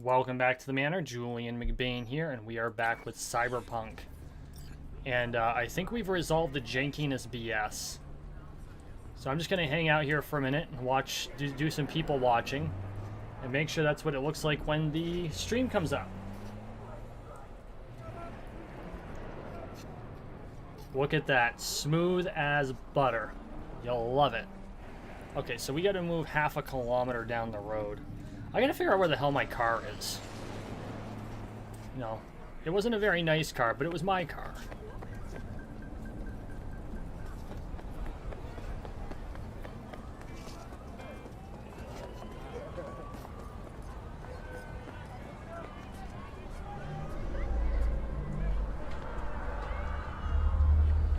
Welcome back to the manor. Julian McBain here, and we are back with Cyberpunk. And I think we've resolved the jankiness BS. So I'm just going to hang out here for a minute and watch, do some people watching, and make sure that's what it looks like when the stream comes out. Look at that. Smooth as butter. You'll love it. Okay, so we got to move half a kilometer down the road. I gotta figure out where the hell my car is. No, it wasn't a very nice car, but it was my car.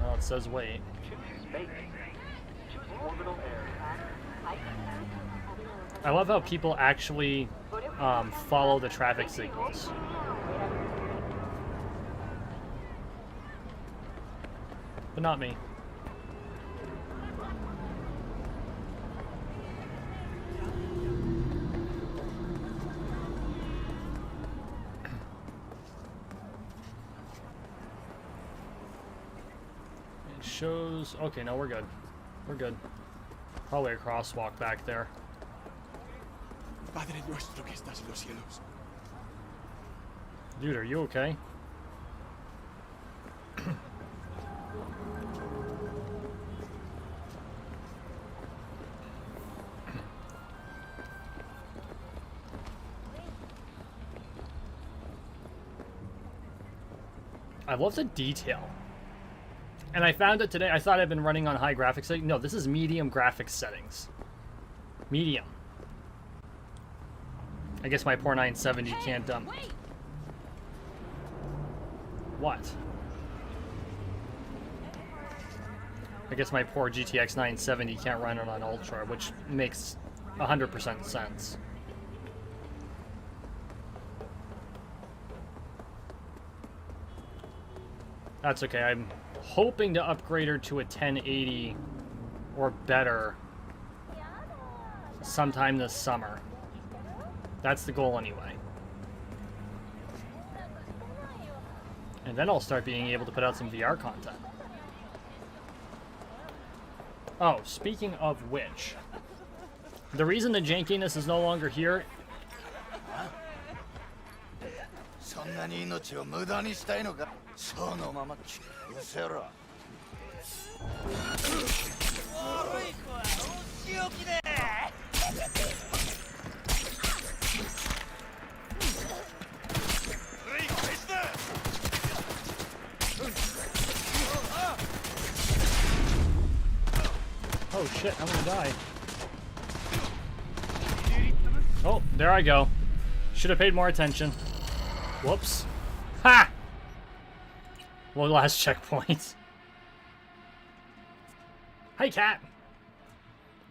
Oh, it says wait. I love how people actually follow the traffic signals. But not me. It shows... Okay, no, we're good. We're good. Probably a crosswalk back there. Padre nuestro que estás en los cielos. Dude, are you okay? I love the detail. And I found it today. I thought I'd been running on high graphics settings. No, this is medium graphics settings. Medium. I guess my poor 970 can't What? I guess my poor GTX 970 can't run it on Ultra, which makes 100% sense. That's okay. I'm hoping to upgrade her to a 1080 or better sometime this summer. That's the goal anyway. And then I'll start being able to put out some VR content. Oh, speaking of which, the reason the jankiness is no longer here... Oh shit, I'm gonna die. Oh, there I go. Should have paid more attention. Whoops. Ha! Well, last checkpoint. Hi, cat.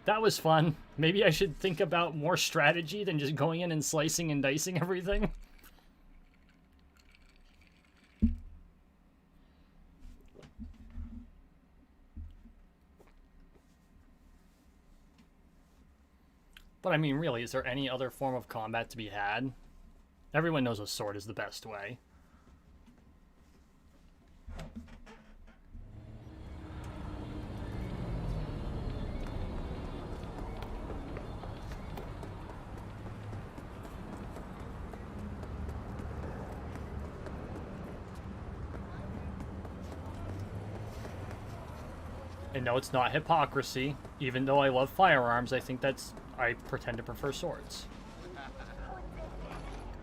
That was fun. Maybe I should think about more strategy than just going in and slicing and dicing everything. But I mean, really, is there any other form of combat to be had? Everyone knows a sword is the best way. And no, it's not hypocrisy. Even though I love firearms, I think that's... I pretend to prefer swords.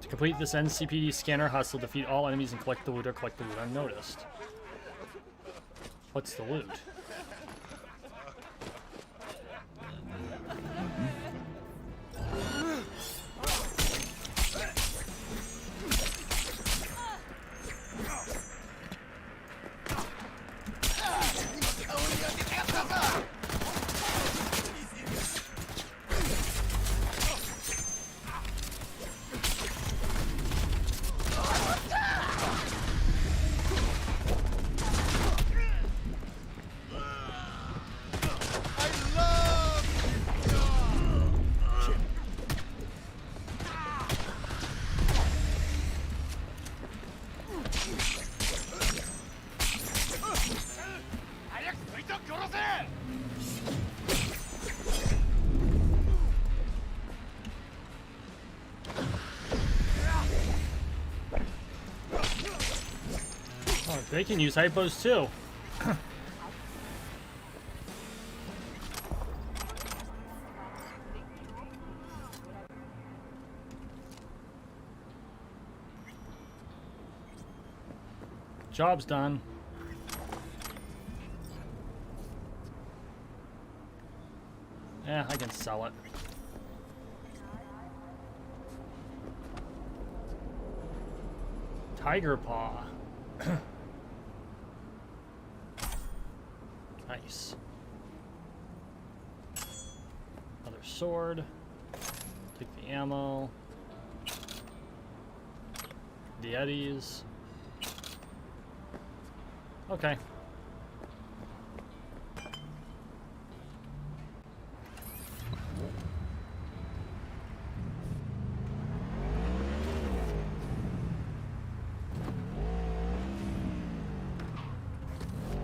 To complete this NCPD scanner hustle, defeat all enemies and collect the loot or collect the loot unnoticed. What's the loot? They can use hypos too. Job's done. Yeah, I can sell it. Tiger paw. Nice. Another sword. Take the ammo. The eddies. Okay.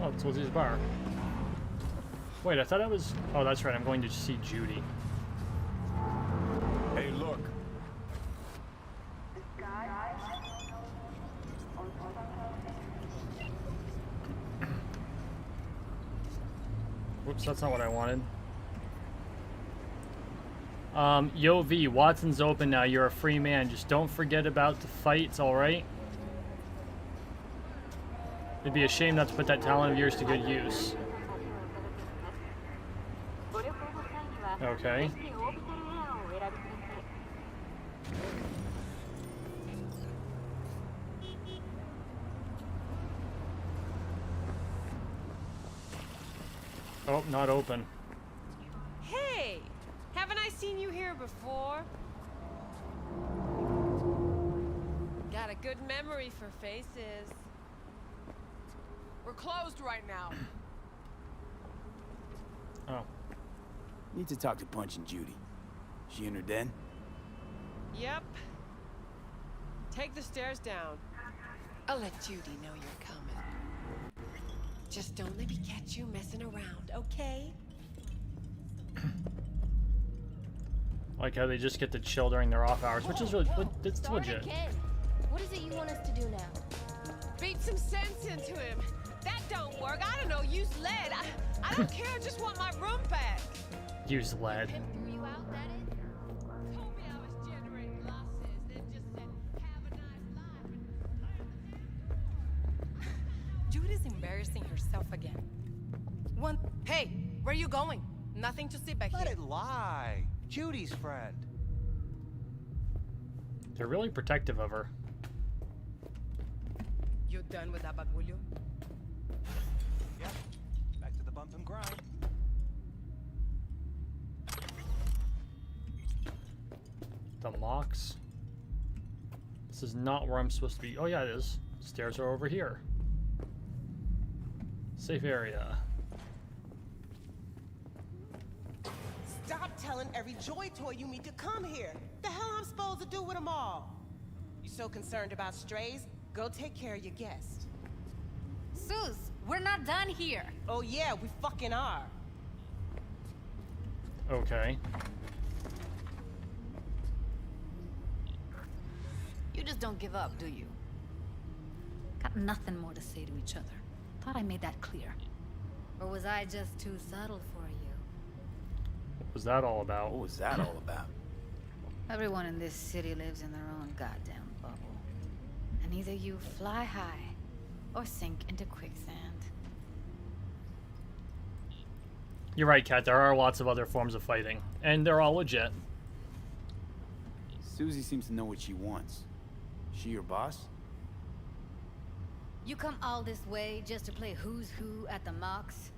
Oh, it's Lizzie's bar. Wait, I thought I was... Oh, that's right. I'm going to see Judy. Hey, look. Whoops, that's not what I wanted. Yo V, Watson's open now. You're a free man. Just don't forget about the fights, alright? It'd be a shame not to put that talent of yours to good use. Okay. Oh, not open. Hey! Haven't I seen you here before? Got a good memory for faces. We're closed right now. Oh. Need to talk to Punch and Judy. She in her den? Yep. Take the stairs down. I'll let Judy know you're coming. Just don't let me catch you messing around, okay? Like how they just get to chill during their off hours, which is really, it's legit. Again. What is it you want us to do now? Beat some sense into him. That don't work. I don't know, use lead. I don't care, I just want my room back. Use lead. Pimp threw you out, that is? Told me I was generating losses, then just said, have a nice life. Judy's embarrassing herself again. Hey, where are you going? Nothing to see back Let here. it lie. Judy's friend. They're really protective of her. You done with that bagulho? Yep. Back to the bump and grind. The mocks. This is not where I'm supposed to be. Oh yeah, it is. Stairs are over here. Safe area. Stop telling every joy toy you meet to come here. The hell I'm supposed to do with them all? You so concerned about strays? Go take care of your guest. Sus, we're not done here. Oh yeah, we fucking are. Okay. You just don't give up, do you? Got nothing more to say to each other. Thought I made that clear. Or was I just too subtle for you? What was that all about? What was that all about? Everyone in this city lives in their own goddamn bubble. And either you fly high or sink into quicksand. You're right, Kat. There are lots of other forms of fighting, and they're all legit. Susie seems to know what she wants. She your boss? You come all this way just to play who's who at the mocks?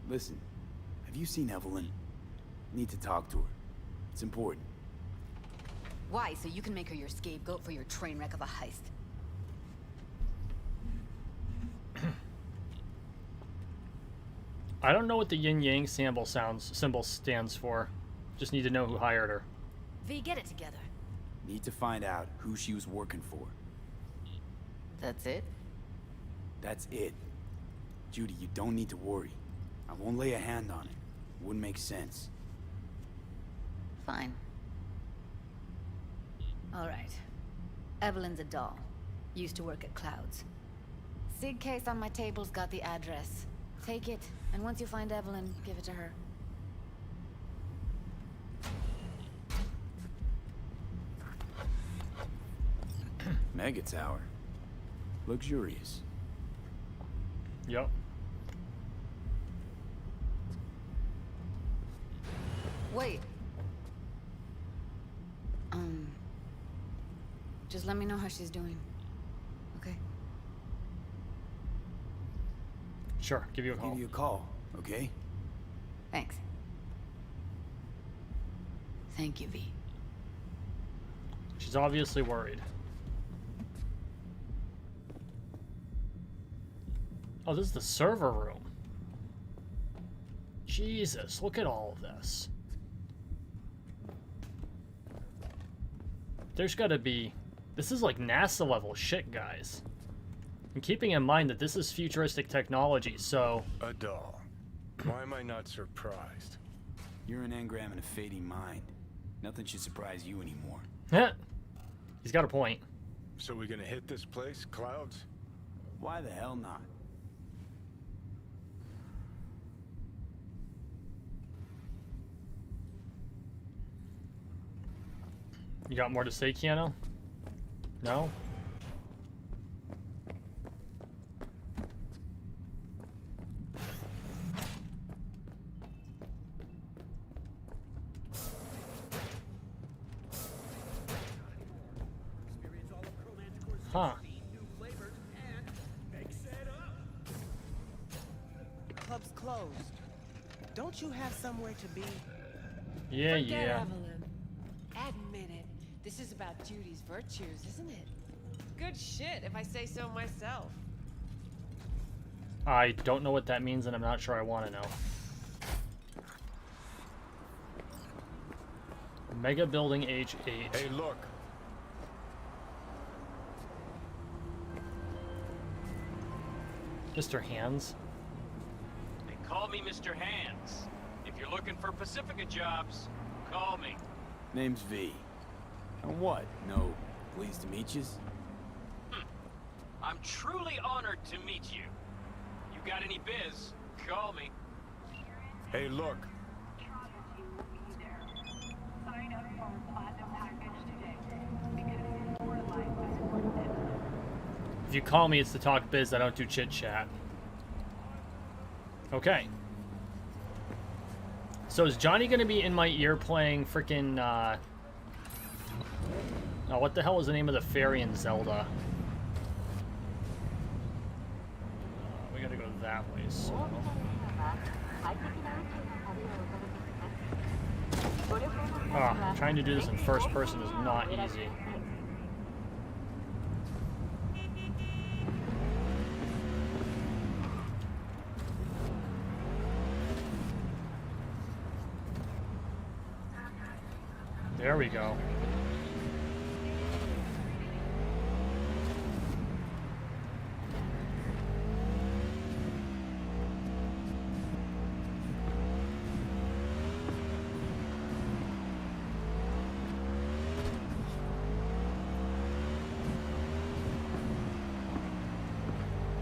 Listen, have you seen Evelyn? Need to talk to her. It's important. Why? So you can make her your scapegoat for your train wreck of a heist? I don't know what the yin-yang symbol stands for. Just need to know who hired her. V, get it together. Need to find out who she was working for. That's it? That's it. Judy, you don't need to worry. I won't lay a hand on it. Wouldn't make sense. Fine. All right. Evelyn's a doll. Used to work at Clouds. SIG case on my table's got the address. Take it, and once you find Evelyn, give it to her. Mega tower. Luxurious. Yep. Wait. Just let me know how she's doing. Okay? Sure, give you a call. Give you a call, okay? Thanks. Thank you, V. She's obviously worried. Oh, this is the server room. Jesus, look at all of this. There's gotta be... This is like NASA level shit, guys. And keeping in mind that this is futuristic technology, so... A doll. Why am I not surprised? You're an engram and a fading mind. Nothing should surprise you anymore. Heh. He's got a point. So we gonna hit this place, Clouds? Why the hell not? You got more to say, Keanu? No? Huh. The club's closed. Don't you have somewhere to be? Yeah, Forget yeah. Evelyn. Admit it. This is about Judy's virtues, isn't it? Good shit, if I say so myself. I don't know what that means, and I'm not sure I want to know. Mega Building H8. Hey, look. Mr. Hands. They call me Mr. Hands. If you're looking for Pacifica jobs, call me. Name's V. And what? No, pleased to meet yous? I'm truly honored to meet you. You got any biz, call me. Hey, look. If you call me, it's to talk biz. I don't do chit chat. Okay. So is Johnny gonna be in my ear playing freaking? Oh, what the hell was the name of the fairy in Zelda? We gotta go that way. So. Trying to do this in first person is not easy. There we go.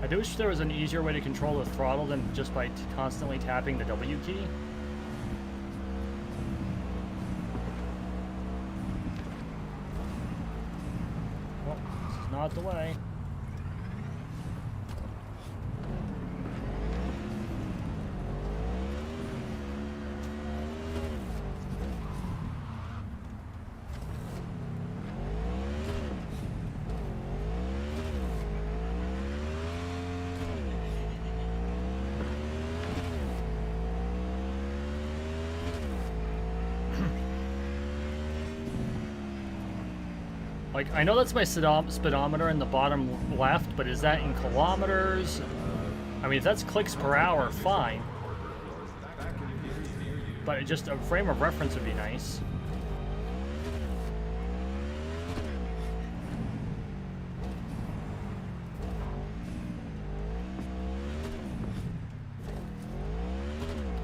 I do wish there was an easier way to control the throttle than just by constantly tapping the W key. Well, this is not the way. Like, I know that's my speedometer in the bottom left, but is that in kilometers? I mean, if that's clicks per hour, fine. But just a frame of reference would be nice.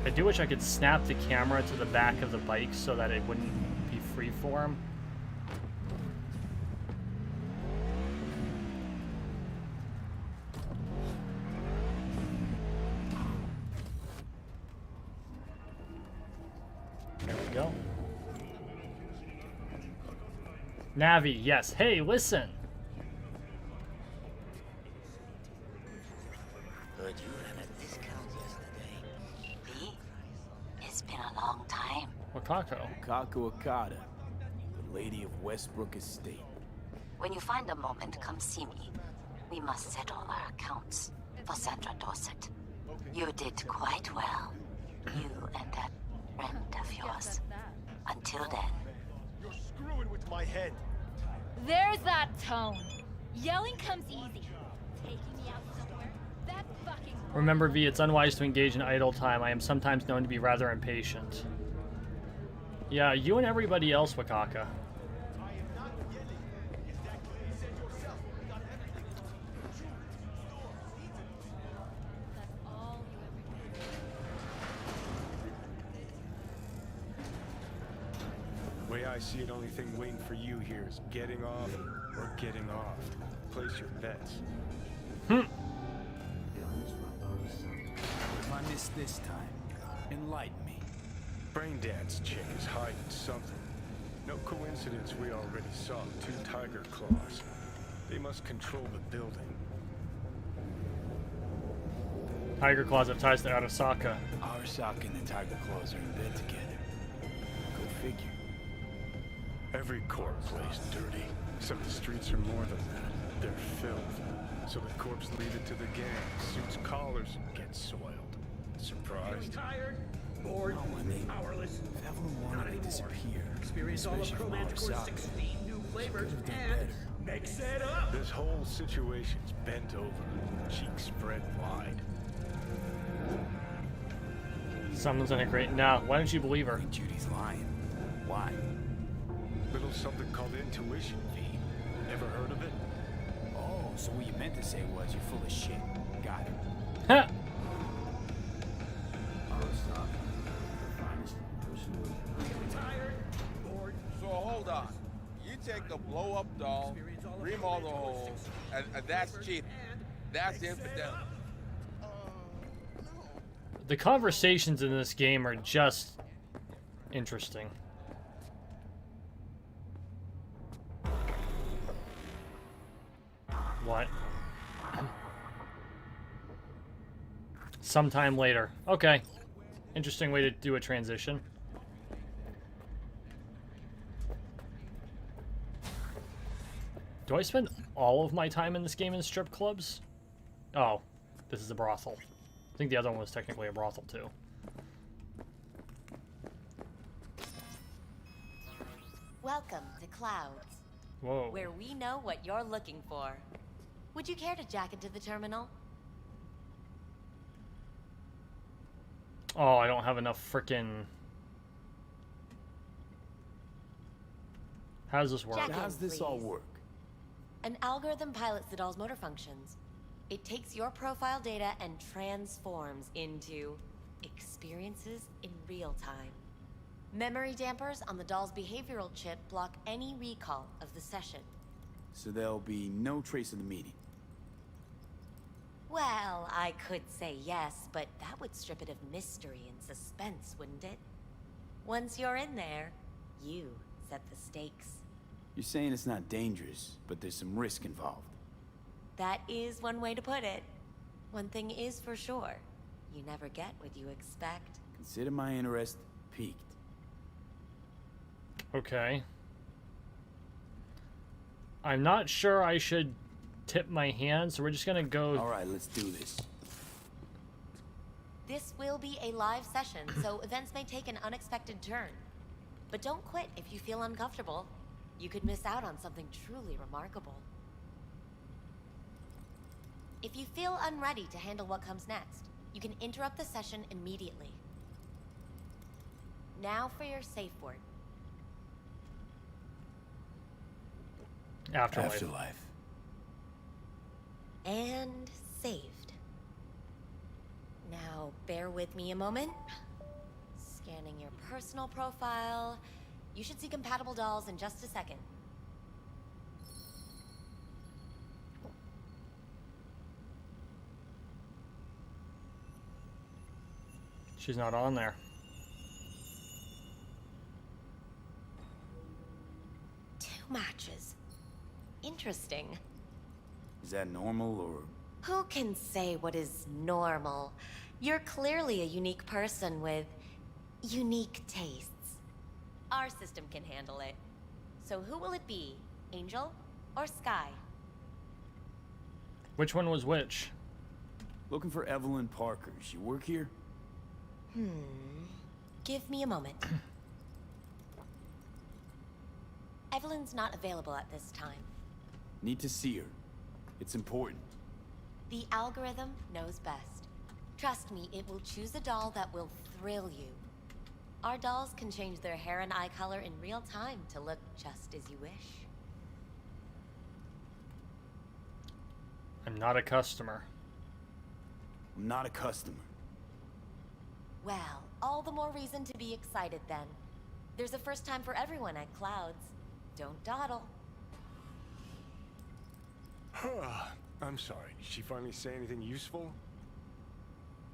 I do wish I could snap the camera to the back of the bike so that it wouldn't be freeform. Navi, yes. Hey, listen. Heard you ran a discount yesterday. Me? It's been a long time. Wakako. Wakako Okada, the Lady of Westbrook Estate. When you find a moment, come see me. We must settle our accounts for Sandra Dorset. You did quite well. You and that friend of yours. Until then. You're screwing with my head. There's that tone. Yelling comes easy. Taking me out somewhere? That fucking... Remember, V, it's unwise to engage in idle time. I am sometimes known to be rather impatient. Yeah, you and everybody else, Wakaka. Way I see it, only thing waiting for you here is getting off or getting off. Place your bets. If I miss this time, enlighten me. Braindad's chick is hiding something. No coincidence we already saw 2 tiger claws. They must control the building. Tiger Claws have ties to Arasaka. Arasaka and the Tiger Claws are in bed together. Go figure. Every court plays dirty, except the streets are more than that. They're filth. So the corps leave it to the gang, suits collars, and gets soiled. Surprised? Tired, bored, powerless. If everyone wanted to disappear, Experience all of especially from Chromanticore's Arasaka, 16 new flavors could've done and better. mix it up. This whole situation's bent over, cheeks spread wide. Someone's in a great... Now, why don't you believe her? I think Judy's lying. Why? Little something called intuition, V. Never heard of it? Oh, so what you meant to say was you're full of shit. Got it. Ha! Tired, bored. So hold on. You take the blow-up doll, remodel the hole, and that's cheating. That's infidelity. The conversations in this game are just interesting. What? Sometime later. Okay. Interesting way to do a transition. Do I spend all of my time in this game in strip clubs? Oh, this is a brothel. I think the other one was technically a brothel too. Welcome to Clouds. Whoa. Where we know what you're looking for. Would you care to jack into the terminal? Oh, I don't have enough frickin'... How does this work? Jack in, How's this all please. work? An algorithm pilots the doll's motor functions. It takes your profile data and transforms into experiences in real time. Memory dampers on the doll's behavioral chip block any recall of the session. So there'll be no trace of the meeting. Well, I could say yes, but that would strip it of mystery and suspense, wouldn't it? Once you're in there, you set the stakes. You're saying it's not dangerous, but there's some risk involved. That is one way to put it. One thing is for sure. You never get what you expect. Consider my interest piqued. Okay. I'm not sure I should tip my hand, so we're just gonna go... Alright, let's do this. This will be a live session, so events may take an unexpected turn. But don't quit if you feel uncomfortable. You could miss out on something truly remarkable. If you feel unready to handle what comes next, you can interrupt the session immediately. Now for your safe word. Afterlife. Afterlife. And saved. Now, bear with me a moment. Scanning your personal profile. You should see compatible dolls in just a second. She's not on there. Two matches. Interesting. Is that normal or... Who can say what is normal? You're clearly a unique person with unique tastes. Our system can handle it. So who will it be? Angel or Sky? Which one was which? Looking for Evelyn Parker. She work here? Give me a moment. Evelyn's not available at this time. Need to see her. It's important. The algorithm knows best. Trust me, it will choose a doll that will thrill you. Our dolls can change their hair and eye color in real time to look just as you wish. I'm not a customer. I'm not a customer. Well, all the more reason to be excited then. There's a first time for everyone at Clouds. Don't dawdle. I'm sorry. Did she finally say anything useful?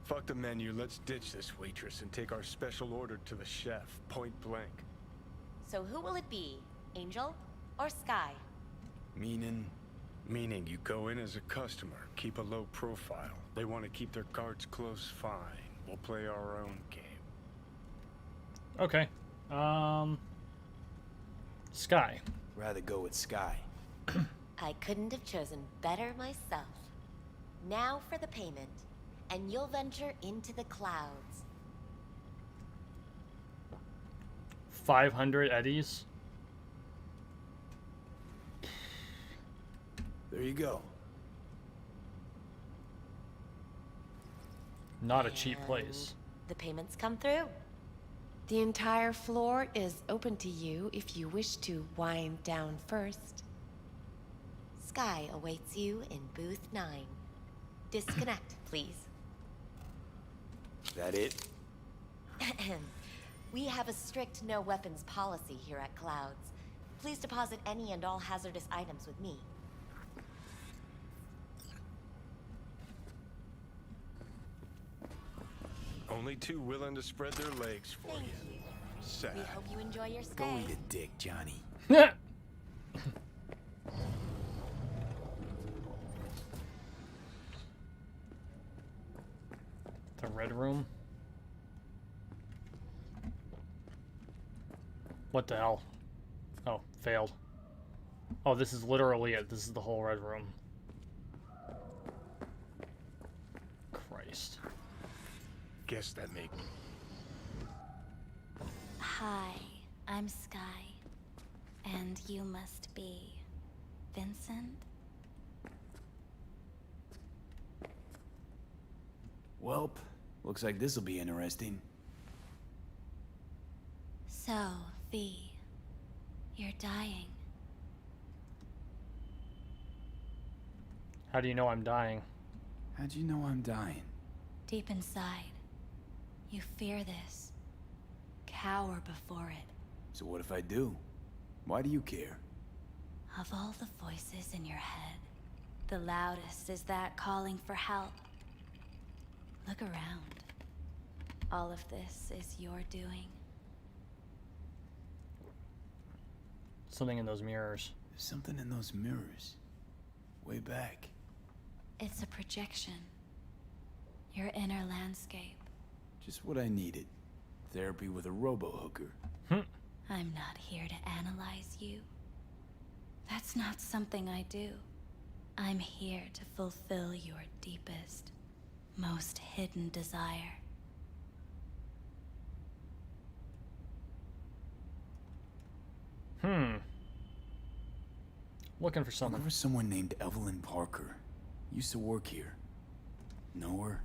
Fuck the menu. Let's ditch this waitress and take our special order to the chef, point blank. So who will it be? Angel or Sky? Meaning you go in as a customer, keep a low profile. They want to keep their cards close, fine. We'll play our own game. Okay. Sky. rather go with Sky. I couldn't have chosen better myself. Now for the payment, and you'll venture into the clouds. 500 eddies. There you go. Not a cheap place. The payments come through. The entire floor is open to you if you wish to wind down first. Sky awaits you in booth 9. Disconnect, please. That it? We have a strict no weapons policy here at Clouds. Please deposit any and all hazardous items with me. Only two willing to spread their legs for Thank you. you. Sad. We hope you enjoy your stay. Go eat a dick, Johnny. The red room. What the hell? Oh, failed. Oh, this is literally it. This is the whole red room. Christ. Guess that make. Hi, I'm Sky. And you must be Vincent? Welp, looks like this'll be interesting. So, V, you're dying. How do you know I'm dying? How'd you know I'm dying? Deep inside, you fear this. Cower before it. So what if I do? Why do you care? Of all the voices in your head, the loudest is that calling for help. Look around. All of this is your doing. Something in those mirrors. There's something in those mirrors. Way back. It's a projection. Your inner landscape. Just what I needed. Therapy with a robo-hooker. I'm not here to analyze you. That's not something I do. I'm here to fulfill your deepest, most hidden desire. Looking for someone. Looking for someone named Evelyn Parker. Used to work here. Know her?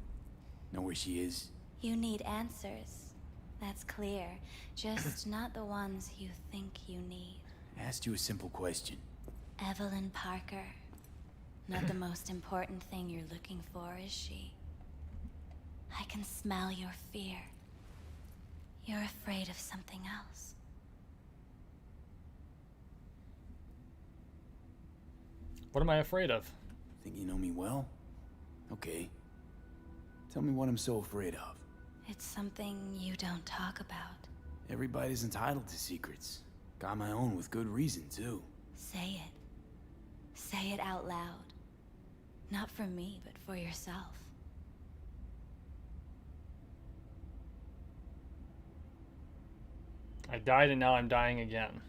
Know where she is? You need answers. That's clear. Just not the ones you think you need. I asked you a simple question. Evelyn Parker. Not the most important thing you're looking for, is she? I can smell your fear. You're afraid of something else. What am I afraid of? Think you know me well? Okay. Tell me what I'm so afraid of. It's something you don't talk about. Everybody's entitled to secrets. Got my own with good reason, too. Say it. Say it out loud. Not for me, but for yourself. I died and now I'm dying again.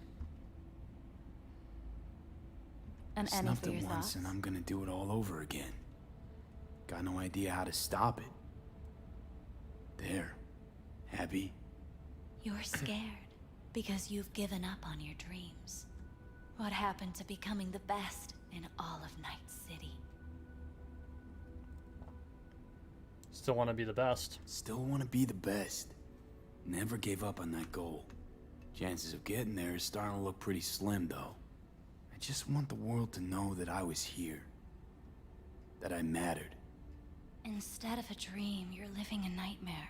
And any Snuffed for it your once thoughts? and I'm gonna do it all over again. Got no idea how to stop it. There. Happy? You're scared because you've given up on your dreams. What happened to becoming the best in all of Night City? Still want to be the best. Still want to be the best. Never gave up on that goal. Chances of getting there is starting to look pretty slim, though. I just want the world to know that I was here. That I mattered. Instead of a dream, you're living a nightmare.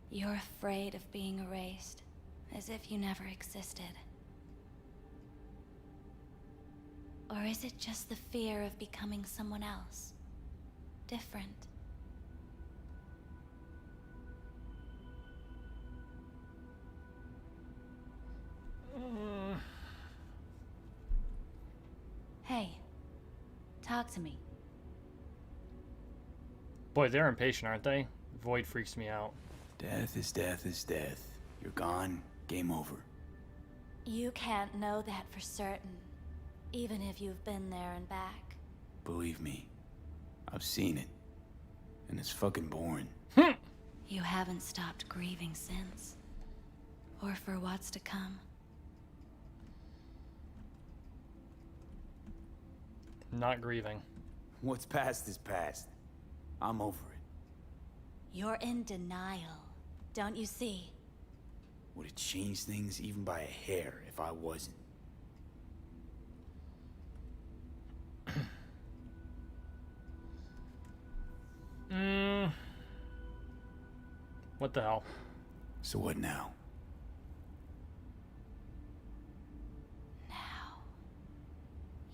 You're afraid of being erased, as if you never existed. Or is it just the fear of becoming someone else? Different? Hey, talk to me. Boy, they're impatient, aren't they? Void freaks me out. Death is death is death. You're gone, game over. You can't know that for certain, even if you've been there and back. Believe me, I've seen it. And it's fucking boring. You haven't stopped grieving since. Or for what's to come. Not grieving. What's past is past. I'm over it. You're in denial, don't you see? Would it change things even by a hair if I wasn't? What the hell? So what now? Now,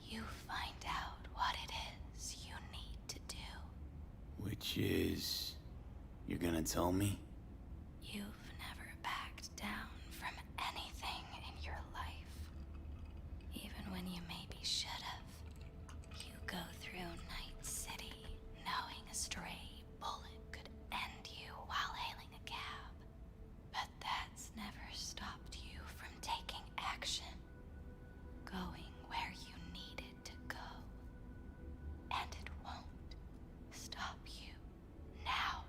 you find out what it is you need to do. Which is... You're gonna tell me? You've never backed down from anything in your life. Even when you maybe should have. You go through Night City knowing a stray bullet could end you while hailing a cab. But that's never stopped you from taking action. Going where you needed to go. And it won't stop you now.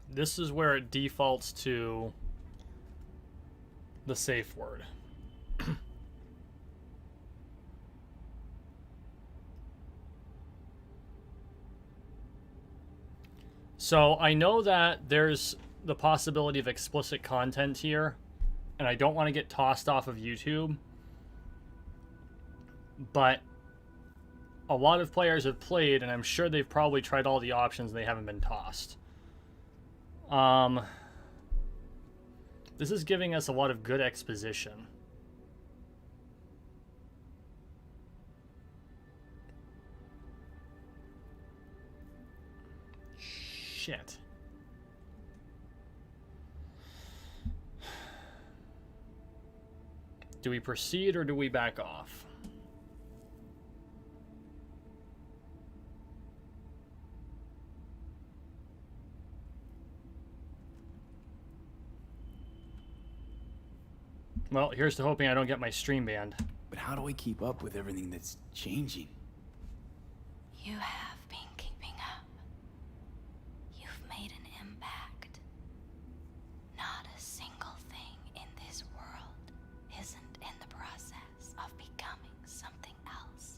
This is where it defaults to the safe word. So I know that there's the possibility of explicit content here, and I don't want to get tossed off of YouTube, but a lot of players have played, and I'm sure they've probably tried all the options and they haven't been tossed. This is giving us a lot of good exposition. Shit. Do we proceed or do we back off? Well, here's to hoping I don't get my stream banned. But how do I keep up with everything that's changing? You have been keeping up. You've made an impact. Not a single thing in this world isn't in the process of becoming something else.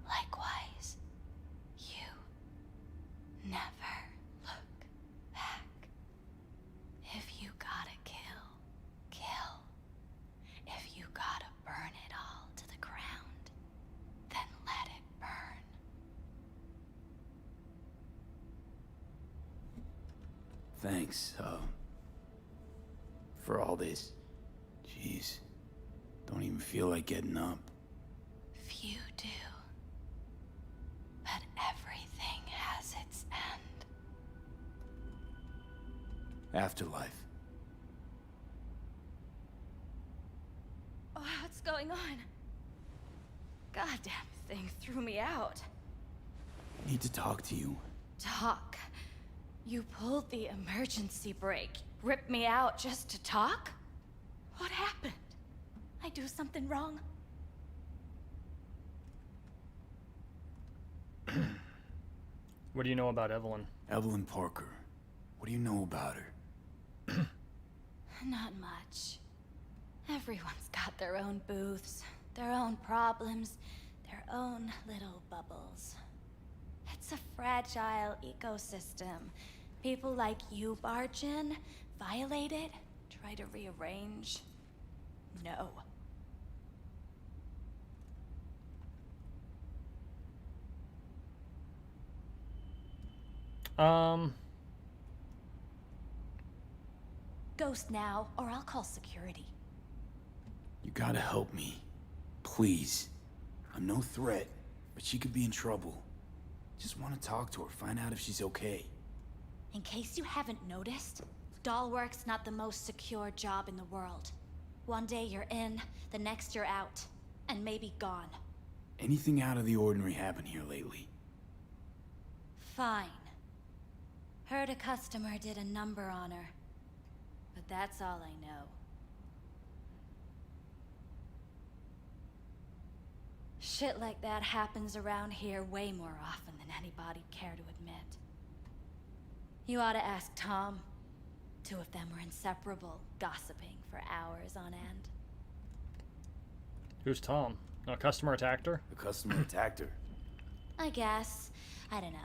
Likewise, you never look back. If you gotta kill, kill. If you gotta burn it all to the ground, then let it burn. Thanks, for all this. Jeez. Don't even feel like getting up. Few do. But everything has its end. Afterlife. going on? Goddamn thing threw me out. Need to talk to you. Talk? You pulled the emergency brake. Ripped me out just to talk? What happened? I do something wrong? What do you know about Evelyn? Evelyn Parker. What do you know about her? Not much. Everyone's got their own booths, their own problems, their own little bubbles. It's a fragile ecosystem. People like you barge in, violate it, try to rearrange. No. Ghost now, or I'll call security. You gotta help me. Please. I'm no threat, but she could be in trouble. Just want to talk to her, find out if she's okay. In case you haven't noticed, Dollwork's not the most secure job in the world. One day you're in, the next you're out, and maybe gone. Anything out of the ordinary happen here lately? Fine. Heard a customer did a number on her. But that's all I know. Shit like that happens around here way more often than anybody'd care to admit. You ought to ask Tom. Two of them were inseparable, gossiping for hours on end. Who's Tom? No, customer attacked her? The customer attacked her. I guess. I don't know.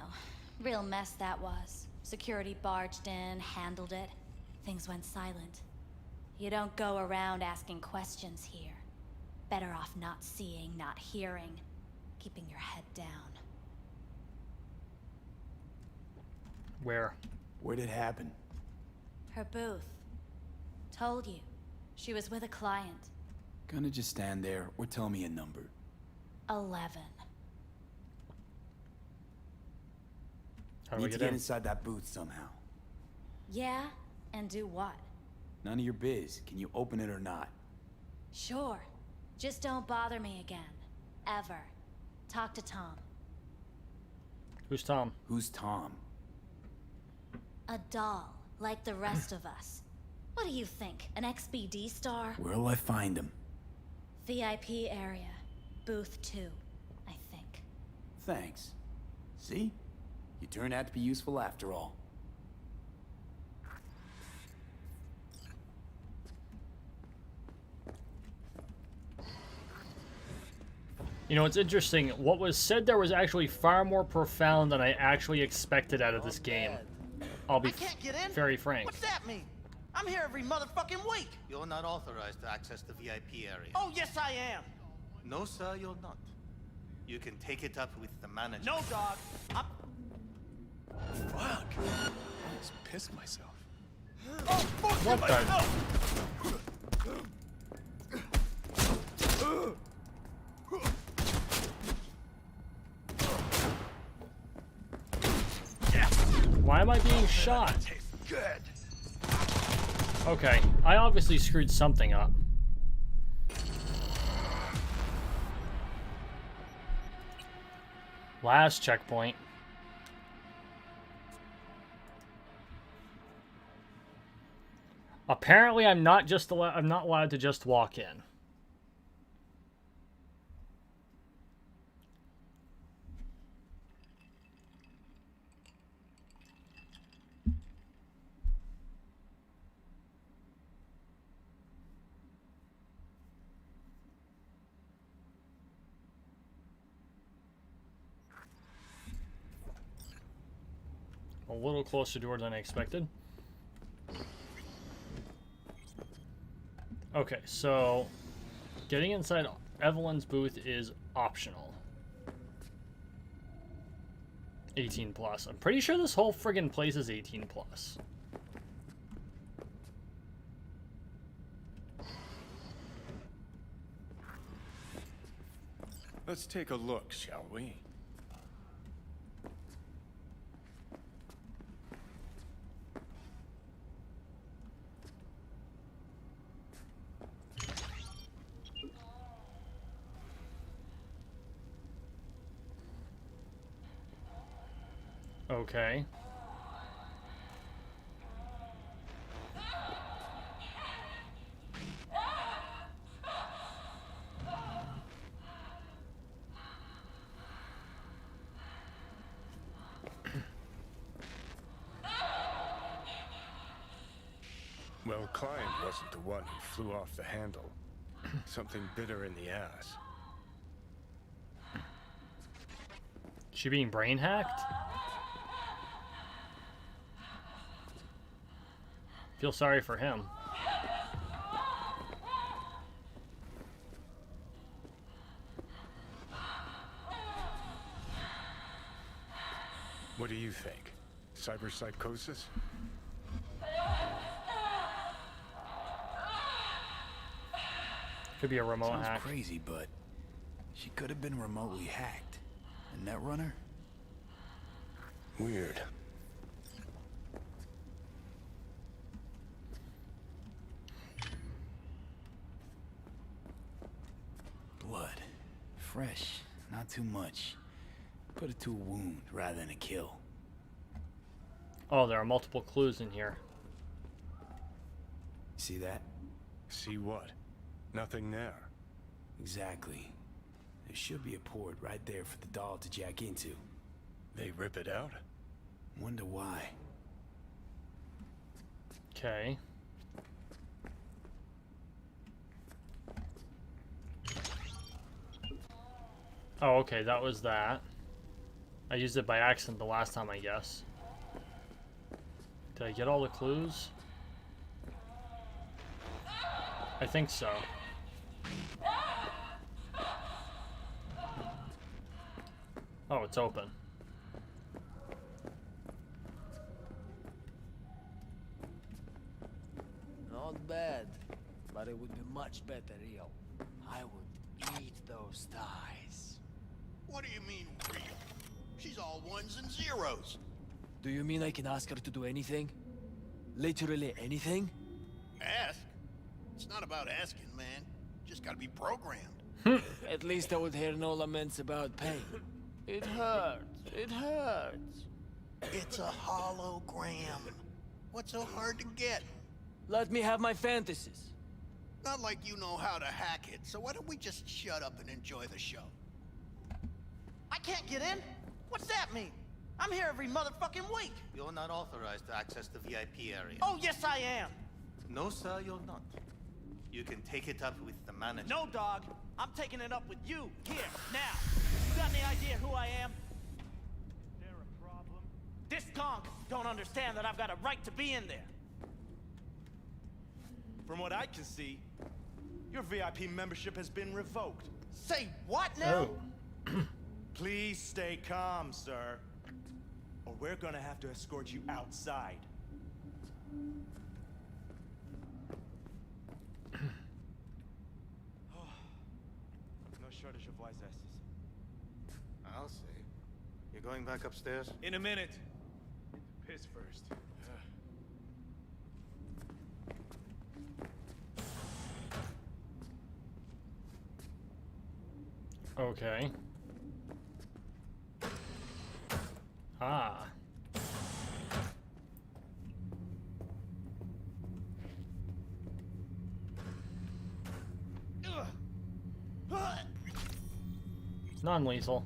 Real mess that was. Security barged in, handled it. Things went silent. You don't go around asking questions here. Better off not seeing, not hearing. Keeping your head down. Where? Where'd it happen? Her booth. Told you. She was with a client. Gonna just stand there or tell me a number. 11. How do we Need to get get in? inside that booth somehow. Yeah? And do what? None of your biz. Can you open it or not? Sure. Just don't bother me again. Ever. Talk to Tom. Who's Tom? Who's Tom? A doll, like the rest of us. What do you think? An XBD star? Where'll I find him? VIP area. Booth 2, I think. Thanks. See? You turned out to be useful after all. You know, it's interesting. What was said there was actually far more profound than I actually expected out of this game. I'll be very frank. What's that mean? I'm here every motherfucking week. You're not authorized to access the VIP area. Oh, yes, I am. No, sir, you're not. You can take it up with the manager. No, dog. Fuck. I almost pissed myself. Oh, fuck What Why am I being shot? Good. Okay, I obviously screwed something up. Last checkpoint. Apparently, I'm not allowed to just walk in. A little closer door than I expected. Okay, so getting inside Evelyn's booth is optional. 18 plus. I'm pretty sure this whole friggin' place is 18 plus. Let's take a look, shall we? Okay. Well, Klein wasn't the one who flew off the handle. Something bit her in the ass. She being brain hacked? Feel sorry for him. What do you think? Cyberpsychosis? Could be a remote Sounds hack. crazy, but she could have been remotely hacked. A netrunner? Weird. Blood. Fresh, not too much. Put it to a wound rather than a kill. Oh, there are multiple clues in here. See that? See what? Nothing there. Exactly. There should be a port right there for the doll to jack into. They rip it out? Wonder why. Okay. Oh, okay, that was that. I used it by accident the last time, I guess. Did I get all the clues? I think so. Oh, it's open. Not bad, but it would be much better real. I would eat those thighs. What do you mean, real? She's all ones and zeros. Do you mean I can ask her to do anything? Literally anything? Ask? It's not about asking, man. Just gotta be programmed. At least I would hear no laments about pain. It hurts. It hurts. It's a hologram. What's so hard to get? Let me have my fantasies. Not like you know how to hack it, so why don't we just shut up and enjoy the show? I can't get in? What's that mean? I'm here every motherfucking week. You're not authorized to access the VIP area. Oh, yes I am. No, sir, you're not. You can take it up with the manager. No, dog. I'm taking it up with you, here, now. You got any idea who I am? Is there a problem? This conk don't understand that I've got a right to be in there. From what I can see, your VIP membership has been revoked. Say what now? Oh. Please stay calm, sir. Or we're gonna have to escort you outside. No shortage of wise asses. I'll see. You're going back upstairs? In a minute. Piss first. Okay. Ah. Non-lethal.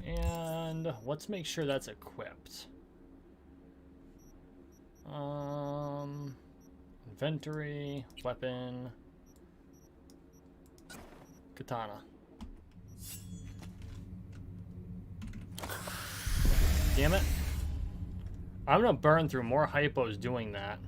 And let's make sure that's equipped. Inventory, weapon, katana. Damn it. I'm gonna burn through more hypos doing that.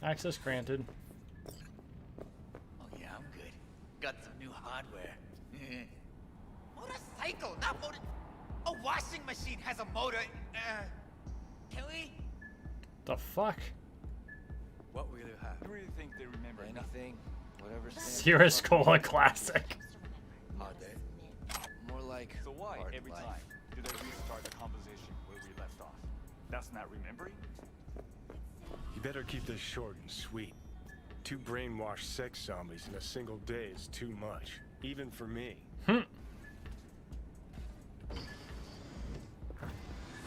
Access granted. Oh yeah, I'm good. Got some new hardware. Motorcycle, not motor... A washing machine has a motor... Can we? The fuck? What will you have? You really think they remember anything? Whatever stands for Cirrus fucking Cola Classic. Are they? More like. So why, hard every life. time, do they restart the conversation where we left off? That's not remembering? You better keep this short and sweet. 2 brainwashed sex zombies in a single day is too much, even for me.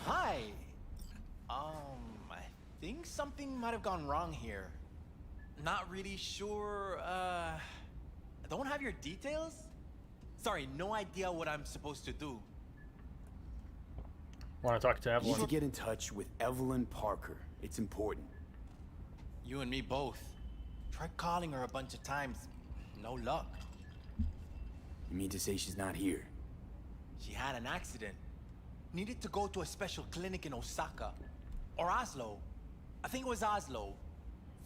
Hi. I think something might have gone wrong here. Not really sure, don't have your details? Sorry, no idea what I'm supposed to do. Want to talk to You need Evelyn? to get in touch with Evelyn Parker. It's important. You and me both. Tried calling her a bunch of times. No luck. You mean to say she's not here? She had an accident. Needed to go to a special clinic in Osaka. Or Oslo. I think it was Oslo.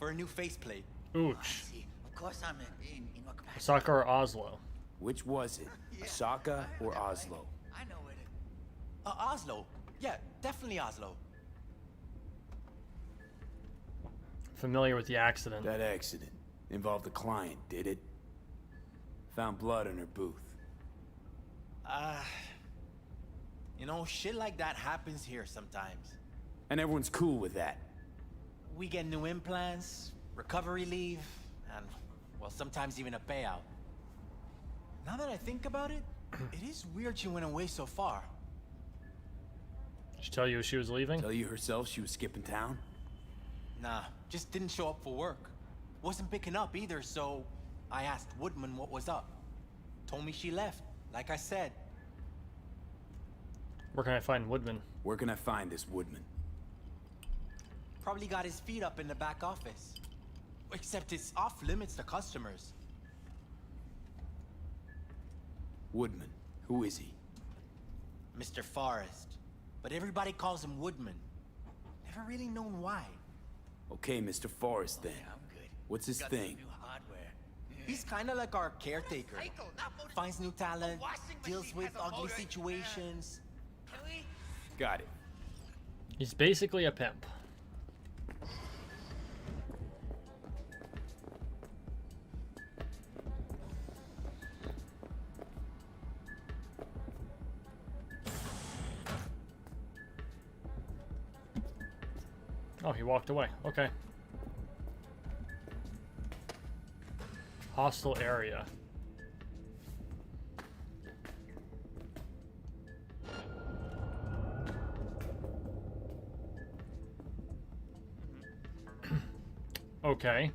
For a new faceplate. Ooch. Of course I'm in what capacity? Osaka or Oslo? Which was it? Osaka or Oslo? I know it. Oslo. Yeah, definitely Oslo. Familiar with the accident. That accident involved a client, did it? Found blood in her booth. You know, shit like that happens here sometimes. And everyone's cool with that. We get new implants, recovery leave, and, well, sometimes even a payout. Now that I think about it, it is weird she went away so far. Did she tell you she was leaving? Tell you herself she was skipping town? Nah, just didn't show up for work. Wasn't picking up either, so I asked Woodman what was up. Told me she left, like I said. Where can I find Woodman? Where can I find this Woodman? Probably got his feet up in the back office. Except it's off limits to customers. Woodman. Who is he? Mr. Forrest. But everybody calls him Woodman. Never really known why. Okay, Mr. Forrest then. What's his thing? He's kinda like our caretaker. Finds new talent, deals with ugly situations. Got it. He's basically a pimp. Oh, he walked away. Okay. Hostile area. Okay.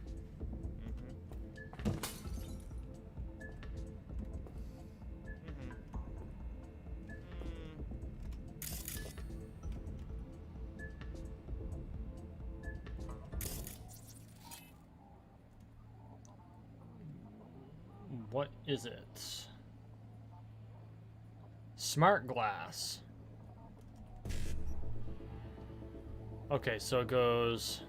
What is it? Smart glass. Okay, so it goes...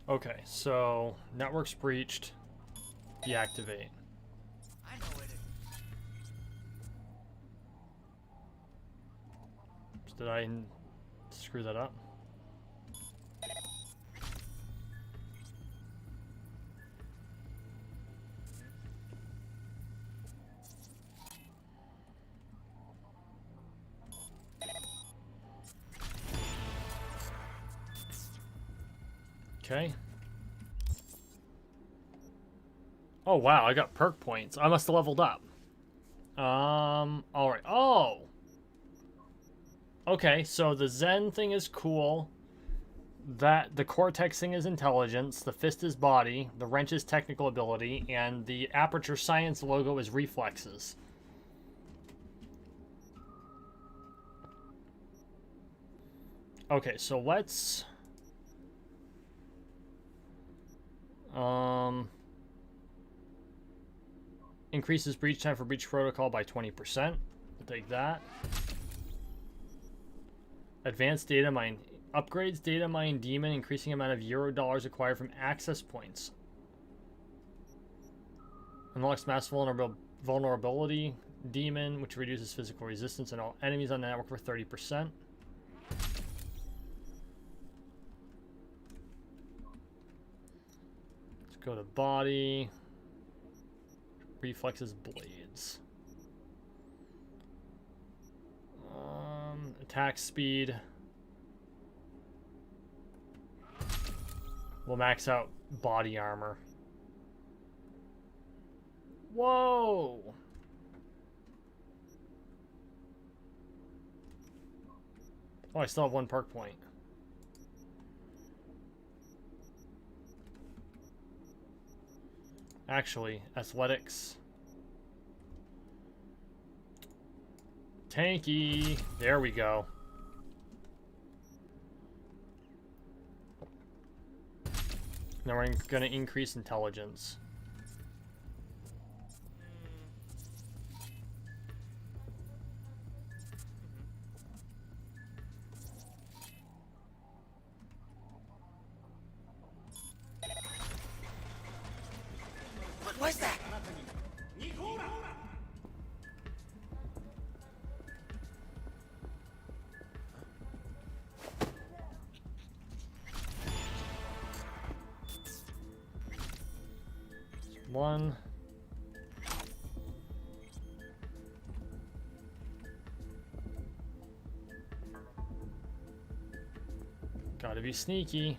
Okay, so network's breached. Deactivate. I know it. Did I screw that up? Okay. Oh wow, I got perk points. I must have leveled up. Alright. Oh! Okay, so the Zen thing is cool. That the Cortex thing is intelligence, the fist is body, the wrench is technical ability, and the Aperture Science logo is reflexes. Okay, so let's... increases breach time for breach protocol by 20%. We'll take that. Advanced data mine. Upgrades data mine demon, increasing amount of $0 acquired from access points. Unlocks mass vulnerability demon, which reduces physical resistance and all enemies on the network for 30%. Let's go to body. Reflexes blades. Attack speed. We'll max out body armor. Whoa! Oh, I still have 1 perk point. Actually, athletics. Tanky. There we go. Now we're going to increase intelligence. What was that? One. Gotta be sneaky.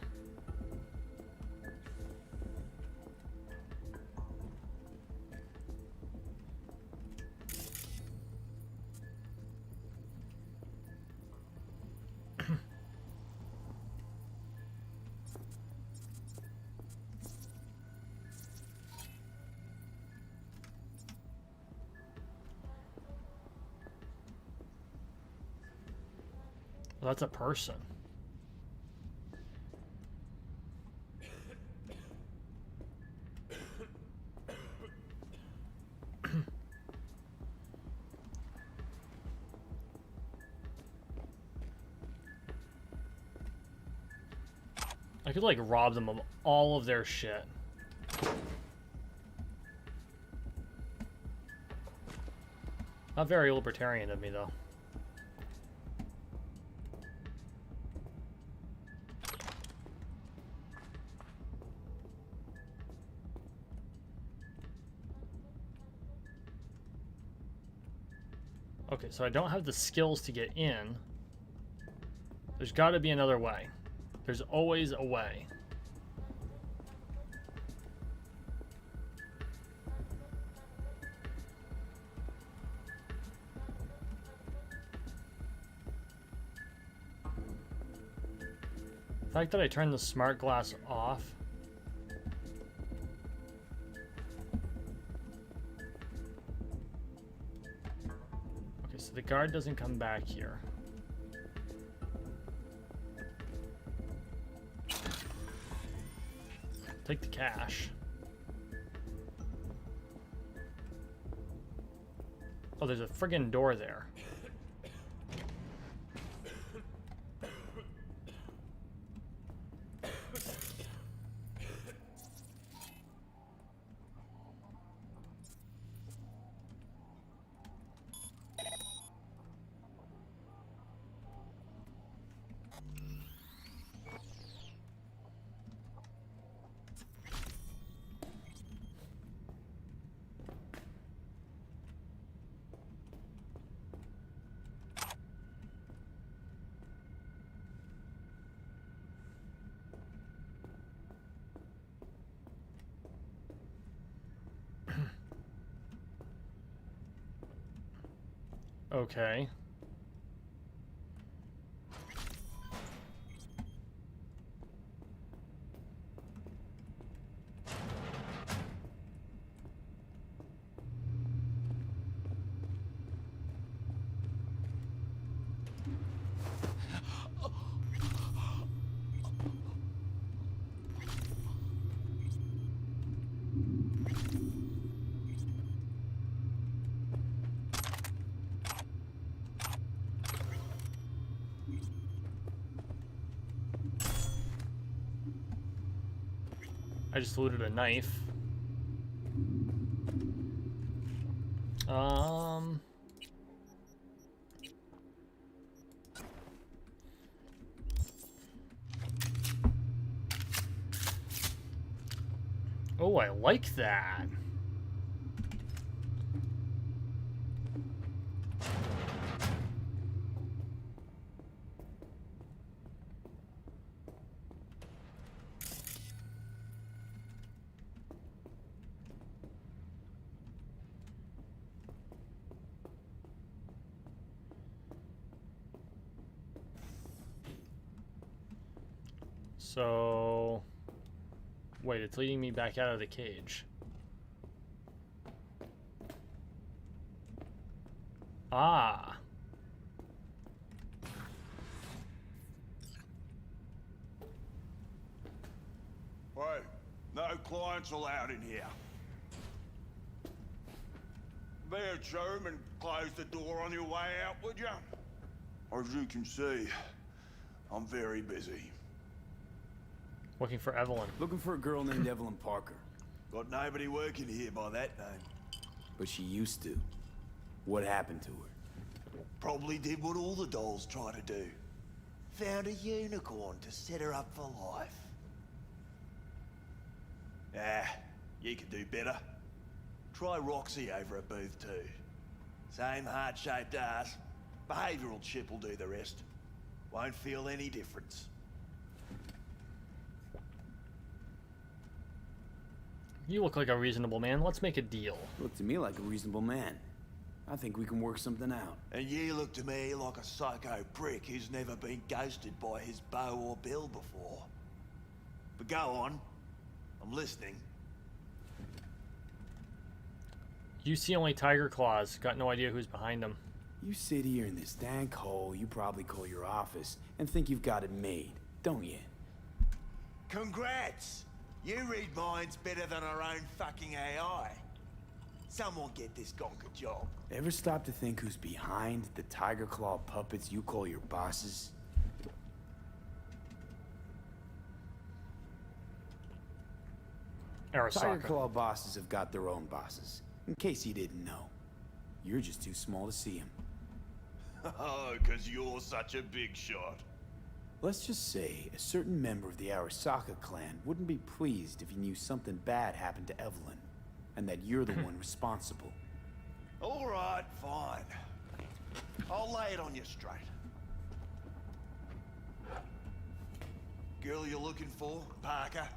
Well, that's a person. I could like rob them of all of their shit. Not very libertarian of me though. Okay, so I don't have the skills to get in. There's got to be another way. There's always a way. The fact that I turned the smart glass off. Okay, so the guard doesn't come back here. Take the cash. Oh, there's a friggin' door there. Okay. I just looted a knife. Oh, I like that. So, wait, it's leading me back out of the cage. Ah. Hey, no clients allowed in here. Be a chum and close the door on your way out, would you? As you can see, I'm very busy. Looking for Evelyn. Looking for a girl named Evelyn Parker. Got nobody working here by that name. But she used to. What happened to her? Probably did what all the dolls try to do. Found a unicorn to set her up for life. Ah, you could do better. Try Roxy over at Booth 2. Same heart-shaped ass. Behavioral chip will do the rest. Won't feel any difference. You look like a reasonable man. Let's make a deal. Look to me like a reasonable man. I think we can work something out. And you look to me like a psycho prick who's never been ghosted by his beau or bill before. But go on. I'm listening. You see only tiger claws. Got no idea who's behind them. You sit here in this dank hole you probably call your office and think you've got it made, don't you? Congrats! You read minds better than our own fucking AI. Someone get this gonk a job. Ever stop to think who's behind the tiger claw puppets you call your bosses? Tiger claw bosses have got their own bosses. In case you didn't know. You're just too small to see them. Oh, 'cause you're such a big shot. Let's just say a certain member of the Arasaka clan wouldn't be pleased if he knew something bad happened to Evelyn, and that you're the one responsible. All right, fine. I'll lay it on you straight. Girl you're looking for, Parker?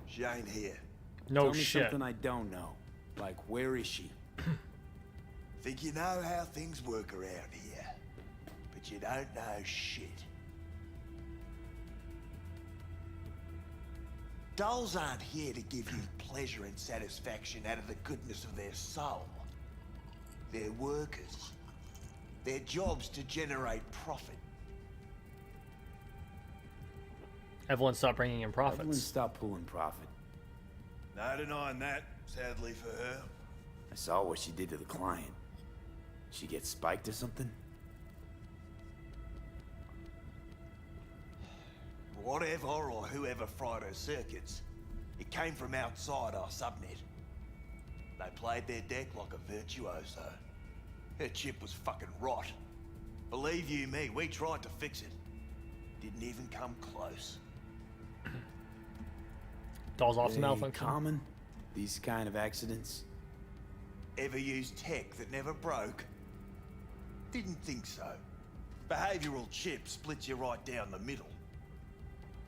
She ain't here. No Tell me shit. something I don't know. Like, where is she? Think you know how things work around here, but you don't know shit. Dolls aren't here to give you pleasure and satisfaction out of the goodness of their soul. They're workers. Their job's to generate profit. Evelyn stopped bringing in profits. Evelyn stopped pulling profit. No denying that, sadly for her. I saw what she did to the client. She get spiked or something? Whatever or whoever fried her circuits, it came from outside our subnet. They played their deck like a virtuoso. Her chip was fucking rot. Believe you me, we tried to fix it. Didn't even come close. Dolls often They malfunction. common? These kind of accidents? Ever used tech that never broke? Didn't think so. Behavioral chip splits you right down the middle.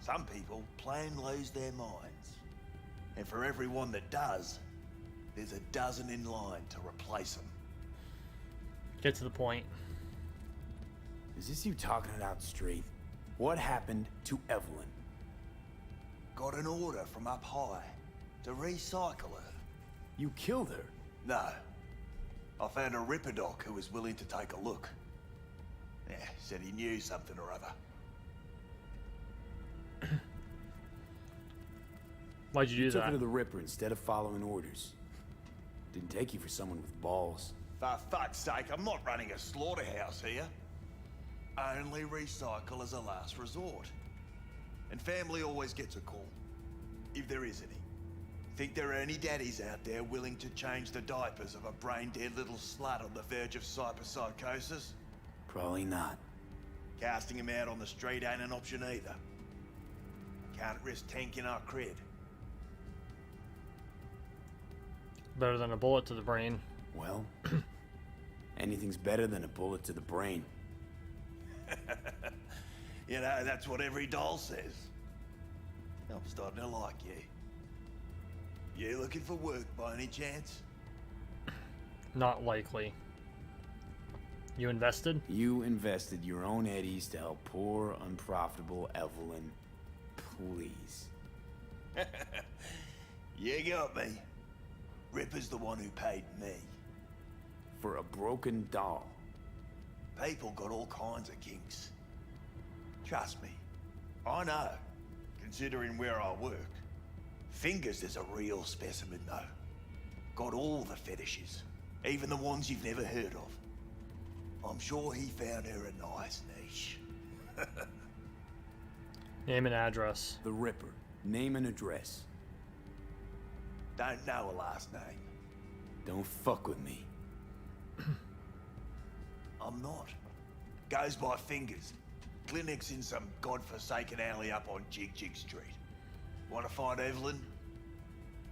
Some people plain lose their minds. And for everyone that does, there's a dozen in line to replace them. Get to the point. Is this you talking it out straight? What happened to Evelyn? Got an order from up high to recycle her. You killed her? No. I found a Ripperdoc who was willing to take a look. Yeah, said he knew something or other. Why'd you do Took that? her to the Ripper instead of following orders. Didn't take you for someone with balls. For fuck's sake, I'm not running a slaughterhouse here. only recycle as a last resort. And family always gets a call, if there is any. Think there are any daddies out there willing to change the diapers of a brain-dead little slut on the verge of cyberpsychosis? Probably not. Casting him out on the street ain't an option either. Can't risk tanking our cred. Better than a bullet to the brain. Well, anything's better than a bullet to the brain. You know, that's what every doll says. I'm starting to like you. You looking for work by any chance? Not likely. You invested? You invested your own eddies to help poor, unprofitable Evelyn. Please. You got me. Ripper's the one who paid me. For a broken doll. People got all kinds of kinks. Trust me. I know, considering where I work. Fingers is a real specimen, though. Got all the fetishes, even the ones you've never heard of. I'm sure he found her a nice niche. Name and address. The Ripper. Name and address. Don't know a last name. Don't fuck with me. I'm not. Goes by Fingers. Clinic's in some godforsaken alley up on Jig Jig Street. Want to find Evelyn?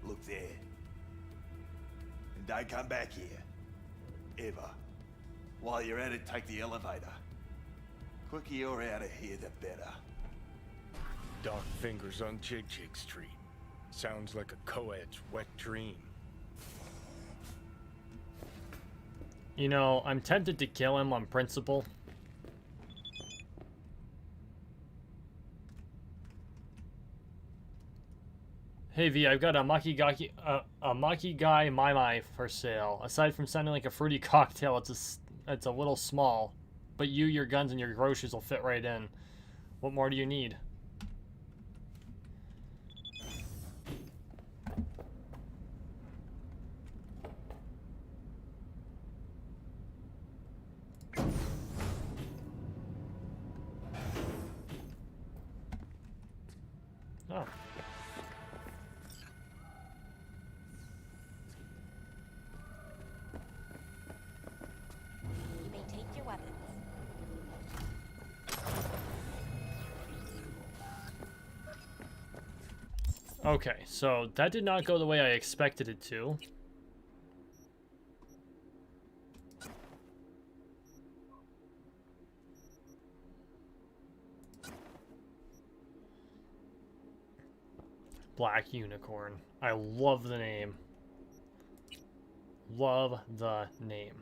Look there. And don't come back here. Ever. While you're at it, take the elevator. Quicker you're out of here, the better. Dark Fingers on Jig Jig Street. Sounds like a co-ed's wet dream. You know, I'm tempted to kill him on principle. Hey V, I've got a Makigai Mai for sale. Aside from sounding like a fruity cocktail, it's a little small. But you, your guns, and your groceries will fit right in. What more do you need? Oh. You may take your weapons. Okay, so that did not go the way I expected it to. Black Unicorn. I love the name. Love the name.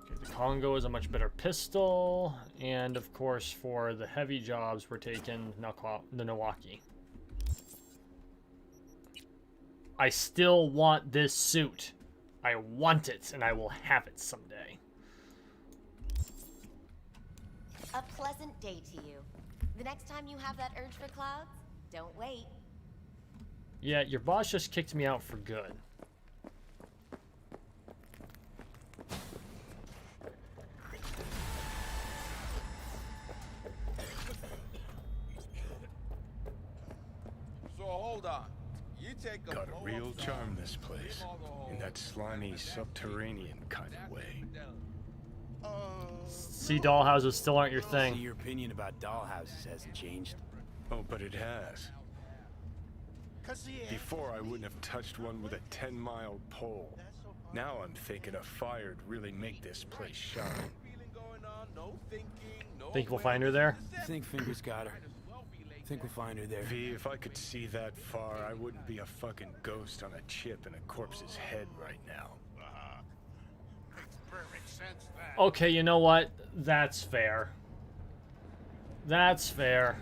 Okay, the Congo is a much better pistol. And of course, for the heavy jobs, we're taking the Milwaukee. I still want this suit. I want it, and I will have it someday. A pleasant day to you. The next time you have that urge for clouds, don't wait. Yeah, your boss just kicked me out for good. So hold on. You take a Got a real charm, this place. In that slimy, subterranean kind of way. See, dollhouses still aren't your thing. See, your opinion about dollhouses hasn't changed. Oh, but it has. Before, I wouldn't have touched one with a 10-mile pole. Now I'm thinking a fire'd really make this place shine. Think we'll find her there? Think Fingers got her. Think we'll find her there. V, if I could see that far, I wouldn't be a fucking ghost on a chip in a corpse's head right now. Makes perfect sense, that. Okay, you know what? That's fair. That's fair.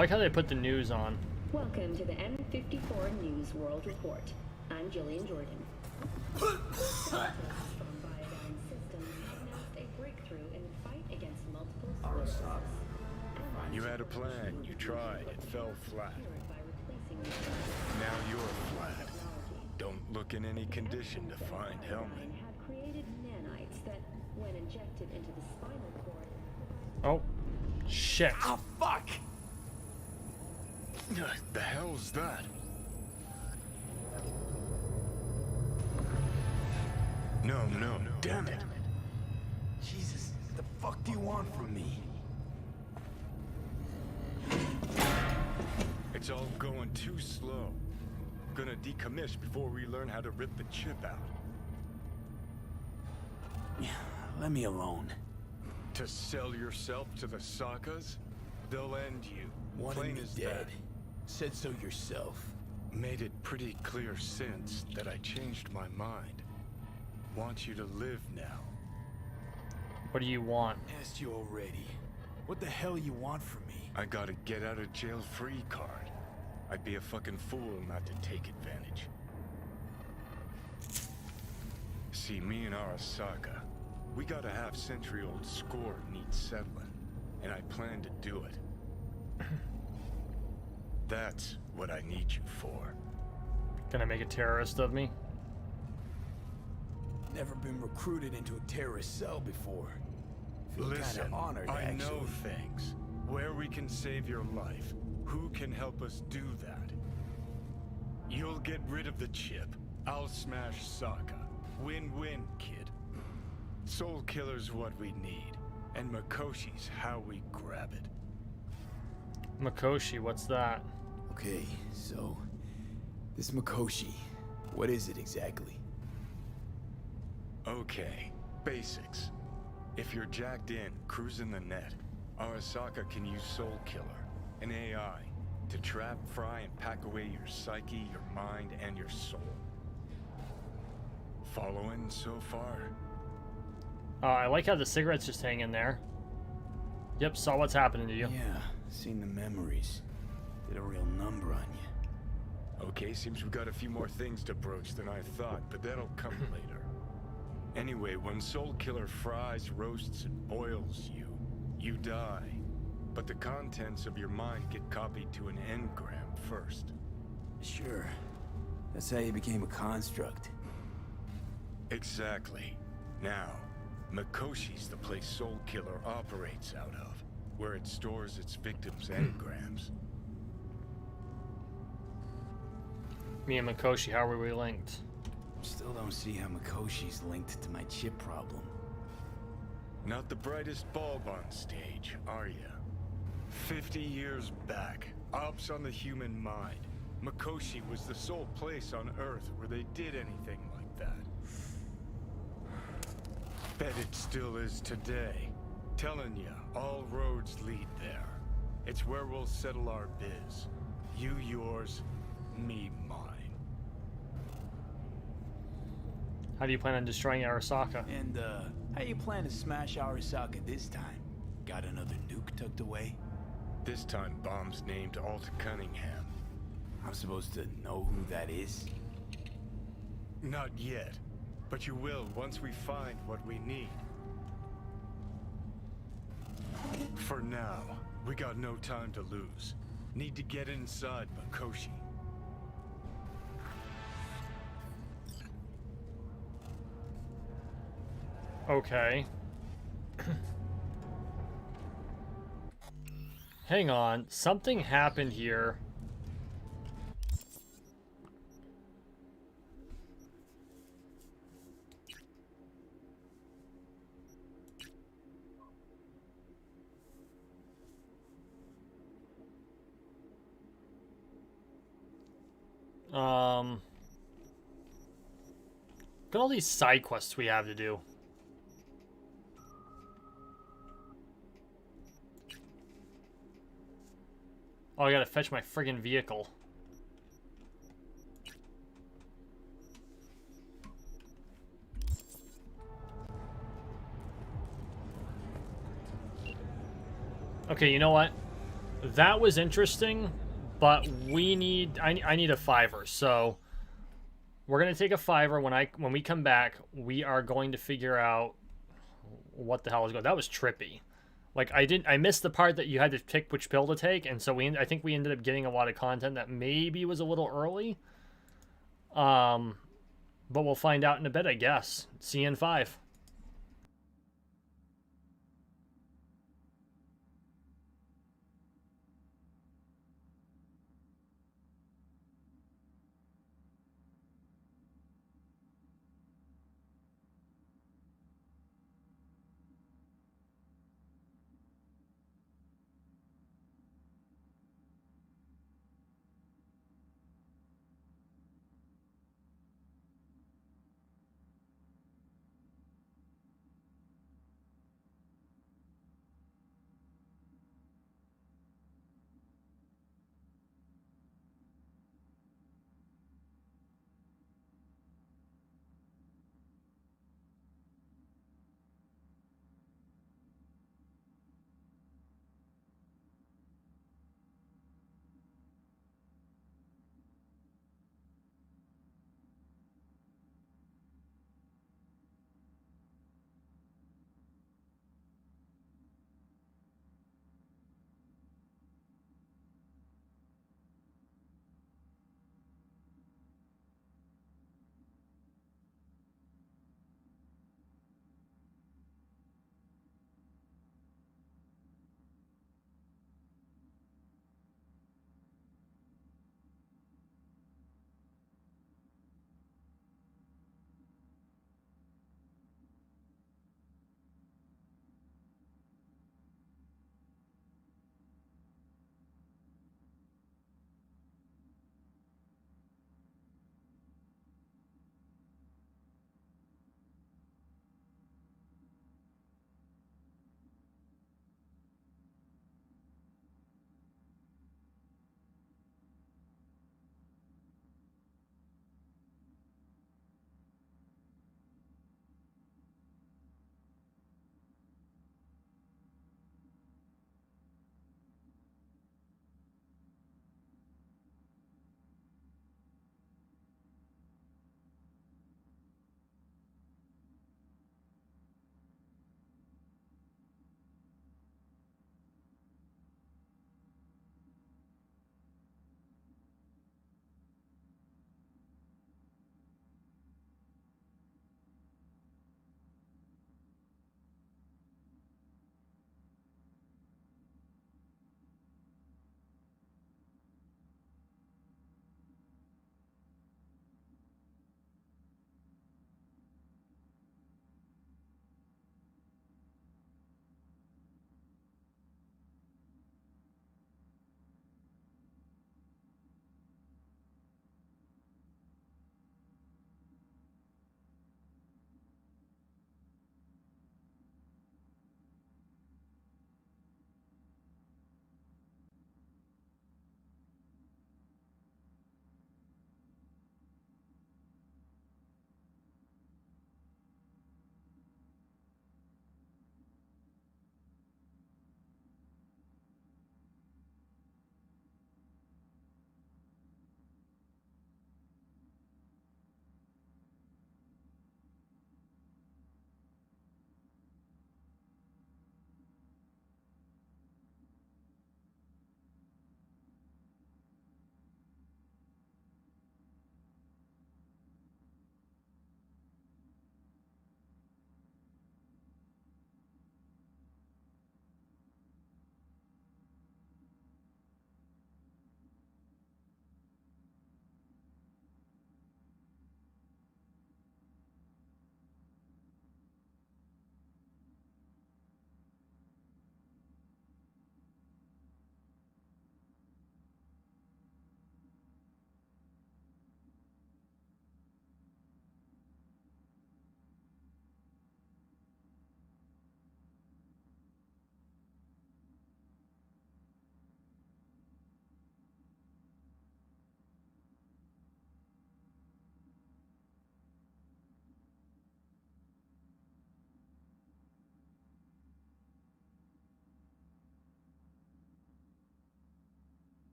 like how they put the news on. Welcome to the M54 News World Report. I'm Jillian Jordan. Scientists from Biodyne Systems announced a breakthrough in the fight against multiple sclerosis. You had a plan, you tried, it fell flat. Now you're flat. Don't look in any condition to find Helmet. Had created nanites that, when injected into the spinal cord. Oh, shit. Oh, fuck! The hell's that? No, damn it. Jesus, what the fuck do you want from me? It's all going too slow. Gonna decommission before we learn how to rip the chip out. Let me alone. To sell yourself to the Sakas? They'll end you. Wanted me as dead. that. Said so yourself. Made it pretty clear since that I changed my mind. Want you to live now. What do you want? Asked you already. What the hell you want from me? I got a get out of jail free card. I'd be a fucking fool not to take advantage. See, me and Arasaka, we got a half-century-old score needs settling, and I plan to do it. That's what I need you for. Gonna make a terrorist of me? Never been recruited into a terrorist cell before. Feel Listen, kinda honored, I actually. know things. Where we can save your life. Who can help us do that? You'll get rid of the chip. I'll smash Saka. Win-win, kid. Soul Killer's what we need, and Makoshi's how we grab it. Makoshi, what's that? Okay, so... this Makoshi, what is it exactly? Okay, basics. If you're jacked in, cruising the net, Arasaka can use Soul Killer, an AI, to trap, fry, and pack away your psyche, your mind, and your soul. Following so far? I like how the cigarette's just hanging there. Yep, saw what's happening to you. Yeah, seen the memories. Did a real number on you. Okay, seems we got a few more things to broach than I thought, but that'll come later. Anyway, when Soul Killer fries, roasts, and boils you, you die. But the contents of your mind get copied to an engram first. Sure. That's how you became a construct. Exactly. Now, Makoshi's the place Soul Killer operates out of, where it stores its victims' engrams. Me and Makoshi, how were we linked? Still don't see how Makoshi's linked to my chip problem. Not the brightest bulb on stage, are ya? 50 years back, ops on the human mind. Makoshi was the sole place on Earth where they did anything like that. Bet it still is today. Telling ya, all roads lead there. It's where we'll settle our biz. You yours, me mine. How do you plan on destroying Arasaka? And, how you plan to smash Arasaka this time? Got another nuke tucked away? This time, bomb's named Alt Cunningham. I'm supposed to know who that is? Not yet, but you will once we find what we need. For now, we got no time to lose. Need to get inside Makoshi. Okay. Hang on, something happened here. Look at all these side quests we have to do. Oh, I gotta fetch my friggin' vehicle. Okay, you know what? That was interesting, but we need I need a $5, so we're gonna take a $5. When we come back, we are going to figure out what the hell is going. That was trippy. Like I missed the part that you had to pick which pill to take, and so I think we ended up getting a lot of content that maybe was a little early. But we'll find out in a bit, I guess. See you in 5.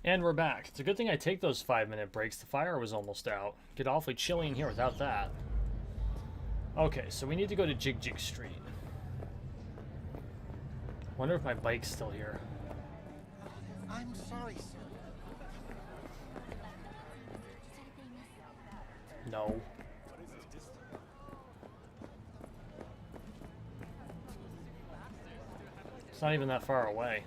And we're back. It's a good thing I take those 5-minute breaks. The fire was almost out. Get awfully chilly in here without that. Okay, so we need to go to Jig Jig Street. Wonder if my bike's still here. I'm sorry, sir. No. It's not even that far away.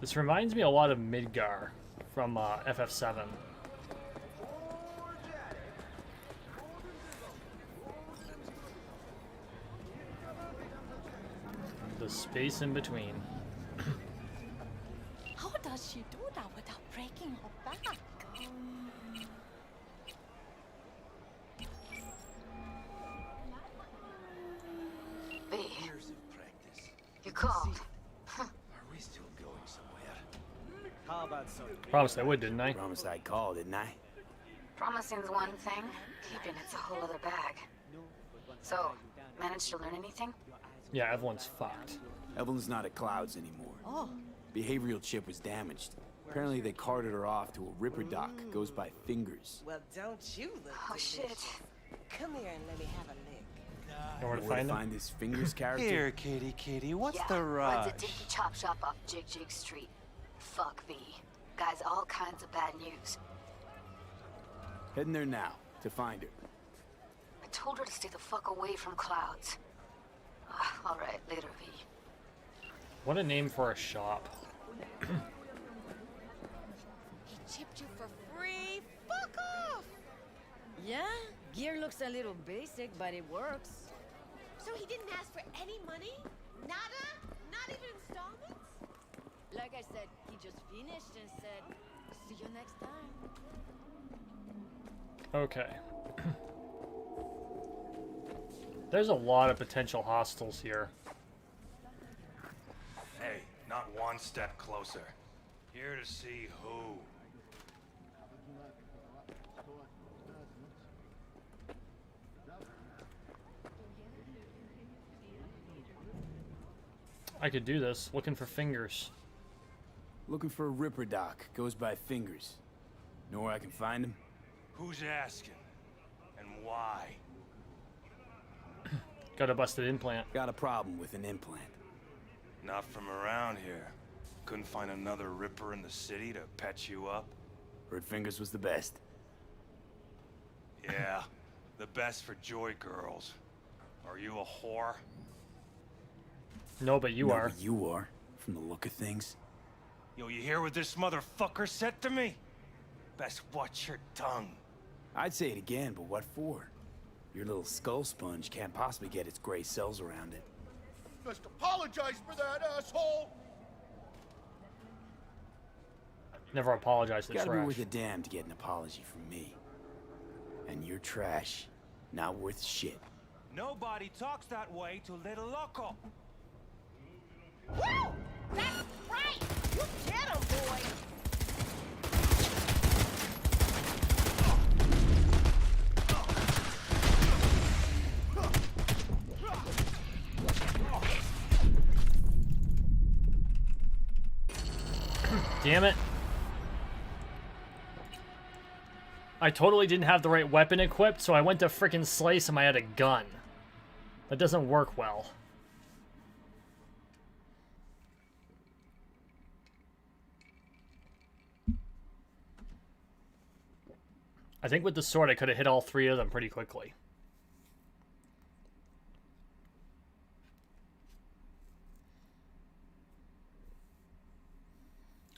This reminds me a lot of Midgar from FF7. The space in between. How does she do that without breaking her back? B. Years of practice. You called. Are we still going somewhere? How about some? Promised I would, didn't I? Promised I'd call, didn't I? Promising's one thing, keeping it's a whole other bag. So, managed to learn anything? Yeah, Evelyn's fucked. Evelyn's not at Clouds anymore. Oh. Behavioral chip was damaged. Apparently they carted her off to a Ripper dock. Goes by Fingers. Well, don't you look Oh, shit. Come here and let me have a lick. Know where to Where find to him? find this Fingers character? Here, kitty, what's Yeah, the runs rush? a dinky chop shop off Jig Jig Street. Fuck B. Guy's all kinds of bad news. Heading there now, to find her. I told her to stay the fuck away from Clouds. Alright, later, V. What a name for a shop. He chipped you for free? Fuck off! Yeah, gear looks a little basic, but it works. So he didn't ask for any money? Nada? Not even installments? Like I said, he just finished and said, see you next time. Okay. There's a lot of potential hostiles here. Hey, not one step closer. Here to see who. I could do this. Looking for Fingers. Looking for a Ripper dock. Goes by Fingers. Know where I can find him? Who's asking? And why? Got a busted implant. Got a problem with an implant. Not from around here. Couldn't find another Ripper in the city to patch you up? Heard Fingers was the best. Yeah, the best for joy girls. Are you a whore? No, but you are. But you are, from the look of things. Yo, you hear what this motherfucker said to me? Best watch your tongue. I'd say it again, but what for? Your little skull sponge can't possibly get its gray cells around it. Must apologize for that, asshole. Never apologize to Gotta trash. be worth a damn to get an apology from me. And you're trash. Not worth shit. Nobody talks that way to Little Loco. Woo! That's right! You get him, boy! Damn it. I totally didn't have the right weapon equipped, so I went to frickin' slice him. I had a gun. That doesn't work well. I think with the sword I could have hit all three of them pretty quickly.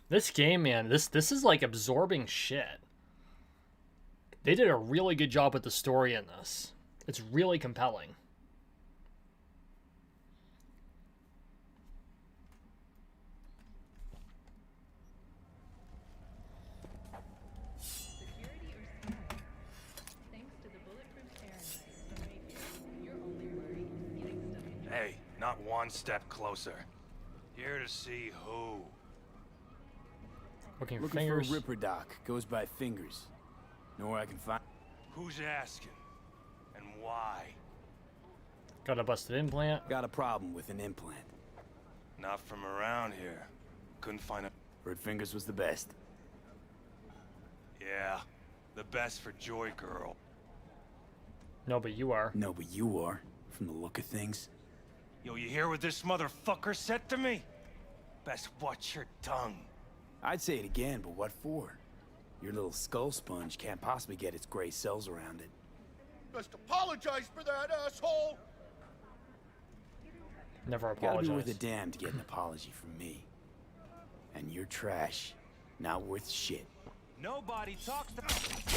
This game, man, this is like absorbing shit. They did a really good job with the story in this. It's really compelling. Hey, not one step closer. Here to see who. Looking for Looking fingers. for a Ripper doc. Goes by Fingers. Know where I can find... Who's asking? And why? Got a busted implant. Got a problem with an implant. Not from around here. Couldn't find a... Heard Fingers was the best. Yeah, the best for Joy Girl. No, but you are. No, but you are. From the look of things. Yo, you hear what this motherfucker said to me? Best watch your tongue. I'd say it again, but what for? Your little skull sponge can't possibly get its gray cells around it. Just apologize for that, asshole! Never Gotta apologize. be worth a damn to get an apology from me. And you're trash. Not worth shit. Nobody talks to... That's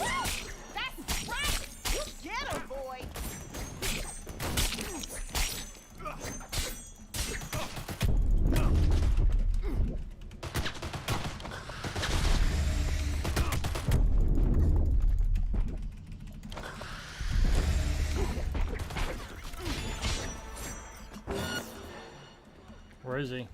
right! You get him, boy! Where is he?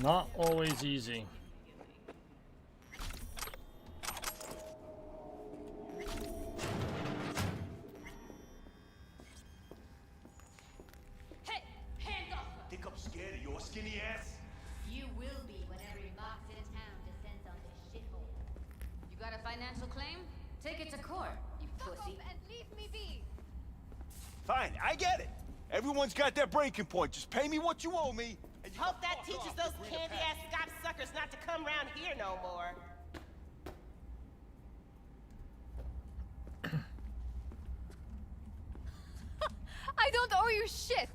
Not always easy. Hey, hands off! Think I'm scared of your skinny ass? You will be when every box in town descends on this shithole. You got a financial claim? Take it to court, you pussy. And leave me be. Fine, I get it. Everyone's got their breaking point. Just pay me what you owe me. And you Hope can that fuck teaches off, those you bring a candy-ass Scott suckers not to come around here no more. I don't owe you shit!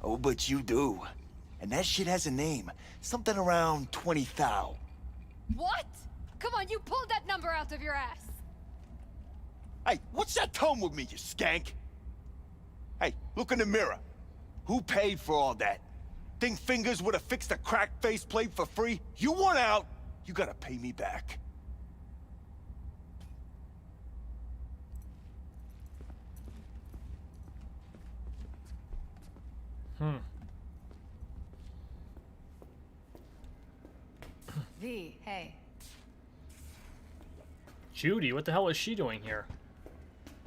Oh, but you do. And that shit has a name. Something around 20 thou. What? Come on, you pulled that number out of your ass! Hey, what's that tone with me, you skank? Hey, look in the mirror. Who paid for all that? Think Fingers would have fixed a cracked faceplate for free? You want out, you gotta pay me back. V, hey. Judy, what the hell is she doing here?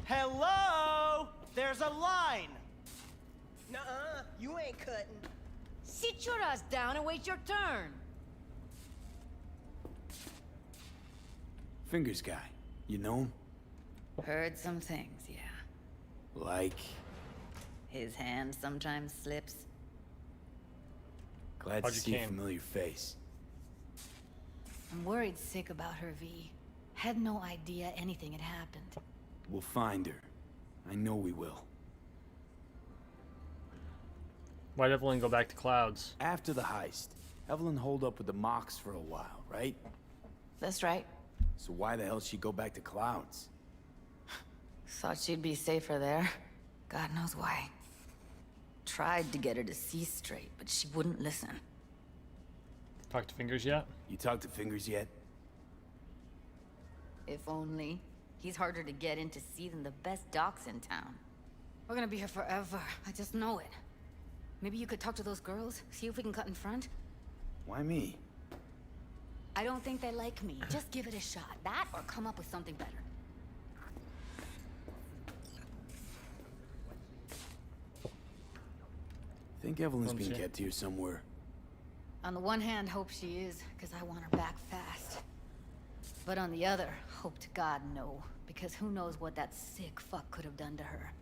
Hello? There's a line. Nuh-uh, you ain't cutting. Sit your ass down and wait your turn. Fingers guy. You know him? Heard some things, yeah. Like... His hand sometimes slips. Glad How'd to you see a came? familiar face. I'm worried sick about her, V. Had no idea anything had happened. We'll find her. I know we will. Why'd Evelyn go back to Clouds? After the heist, Evelyn holed up with the Mox for a while, right? That's right. So why the hell did she go back to Clouds? Thought she'd be safer there. God knows why. Tried to get her to see straight, but she wouldn't listen. Talked to Fingers yet? You talked to Fingers yet? If only. He's harder to get in to see than the best docs in town. We're gonna be here forever. I just know it. Maybe you could talk to those girls, see if we can cut in front? Why me? I don't think they like me. Just give it a shot. That or come up with something better. Think Evelyn's Don't being you? kept here somewhere. On the one hand, hope she is, because I want her back fast. But on the other, hope to God no, because who knows what that sick fuck could have done to her.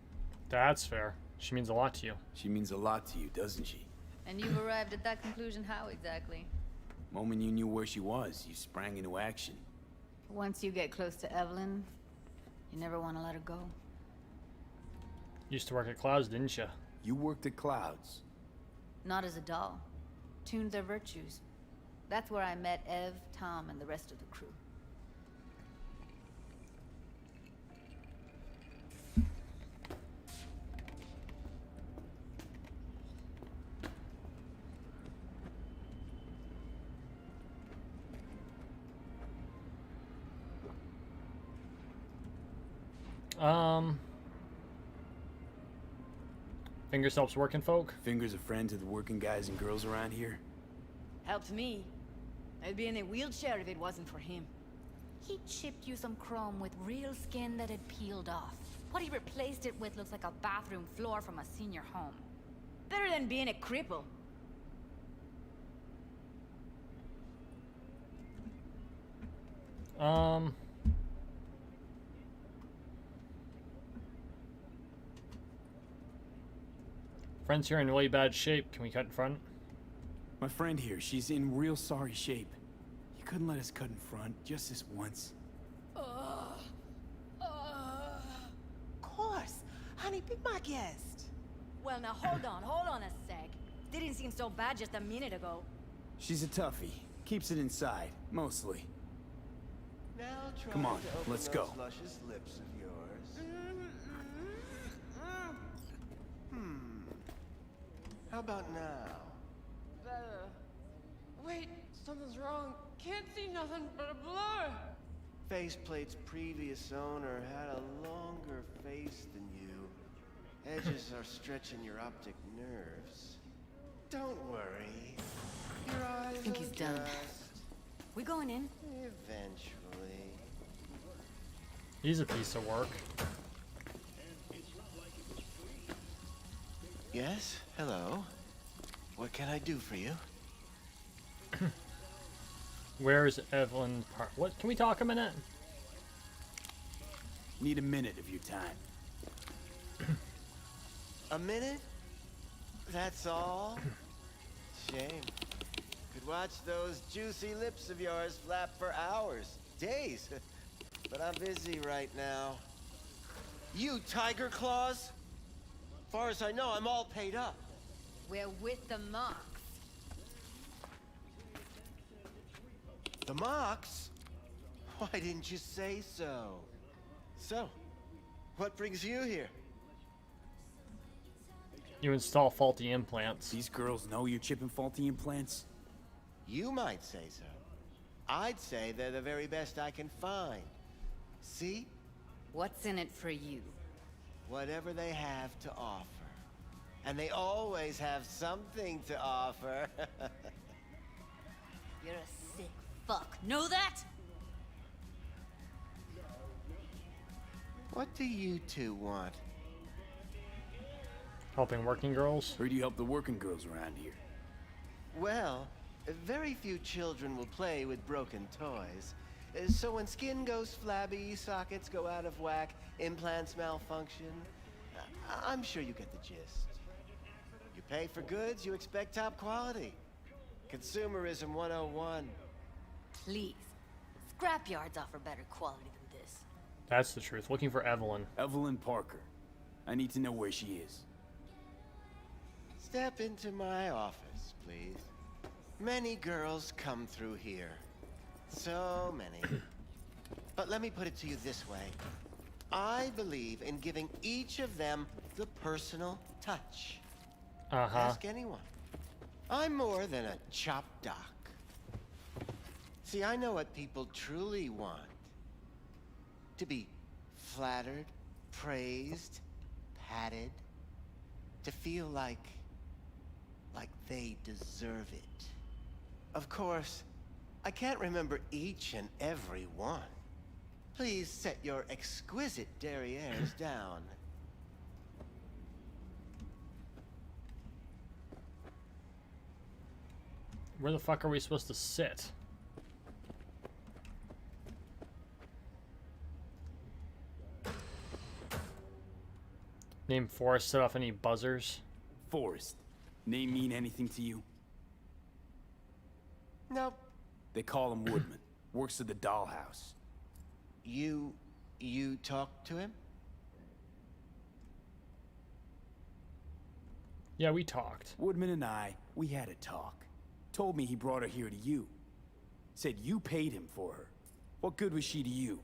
That's fair. She means a lot to you. She means a lot to you, doesn't she? And you've arrived at that conclusion how exactly? Moment you knew where she was, you sprang into action. Once you get close to Evelyn, You never want to let her go. Used to work at Clouds, didn't you? You worked at Clouds. Not as a doll. Tuned their virtues. That's where I met Ev, Tom, and the rest of the crew. Fingers helps working folk. Fingers a friend to the working guys and girls around here. Helped me. I'd be in a wheelchair if it wasn't for him. He chipped you some chrome with real skin that had peeled off. What he replaced it with looks like a bathroom floor from a senior home. Better than being a cripple. Friend's here in really bad shape. Can we cut in front? My friend here, she's in real sorry shape. You couldn't let us cut in front, just this once. Of course. Honey, be my guest. Well, now hold on a sec. Didn't seem so bad just a minute ago. She's a toughie. Keeps it inside, mostly. Now try Come on, to open let's those go. luscious lips of yours. How about now? Better. Wait, something's wrong. Can't see nothing but a blur. Faceplate's previous owner had a longer face than you. Edges are stretching your optic nerves. Don't worry. Your eyes I think he's done. adjust. We going in? Eventually. He's a piece of work. Yes? Hello? What can I do for you? Where's Evelyn What? Can we talk a minute? Need a minute of your time. A minute? That's all? Shame. Could watch those juicy lips of yours flap for hours, days. But I'm busy right now. You tiger claws? Far as I know, I'm all paid up. We're with the Mox. The Mox? Why didn't you say so? So, what brings you here? You install faulty implants. These girls know you're chipping faulty implants? You might say so. I'd say they're the very best I can find. See? What's in it for you? Whatever they have to offer. And they always have something to offer. You're a sick fuck. Know that? What do you two want? Helping working girls? Heard you help the working girls around here. Well, very few children will play with broken toys. So when skin goes flabby, sockets go out of whack, implants malfunction, I'm sure you get the gist. You pay for goods, you expect top quality. Consumerism 101. Please. Scrapyards offer better quality than this. That's the truth. Looking for Evelyn. Evelyn Parker. I need to know where she is. Step into my office, please. Many girls come through here. So many. But let me put it to you this way. I believe in giving each of them the personal touch. Ask anyone. I'm more than a chop doc. See, I know what people truly want. To be flattered, praised, patted. To feel like they deserve it. Of course, I can't remember each and every one. Please set your exquisite derrieres down. Where the fuck are we supposed to sit? Name Forrest set off any buzzers? Forrest. Name mean anything to you? Nope. They call him Woodman. Works at the dollhouse. You You talked to him? Yeah, we talked. Woodman and we had a talk. Told me he brought her here to you. Said you paid him for her. What good was she to you?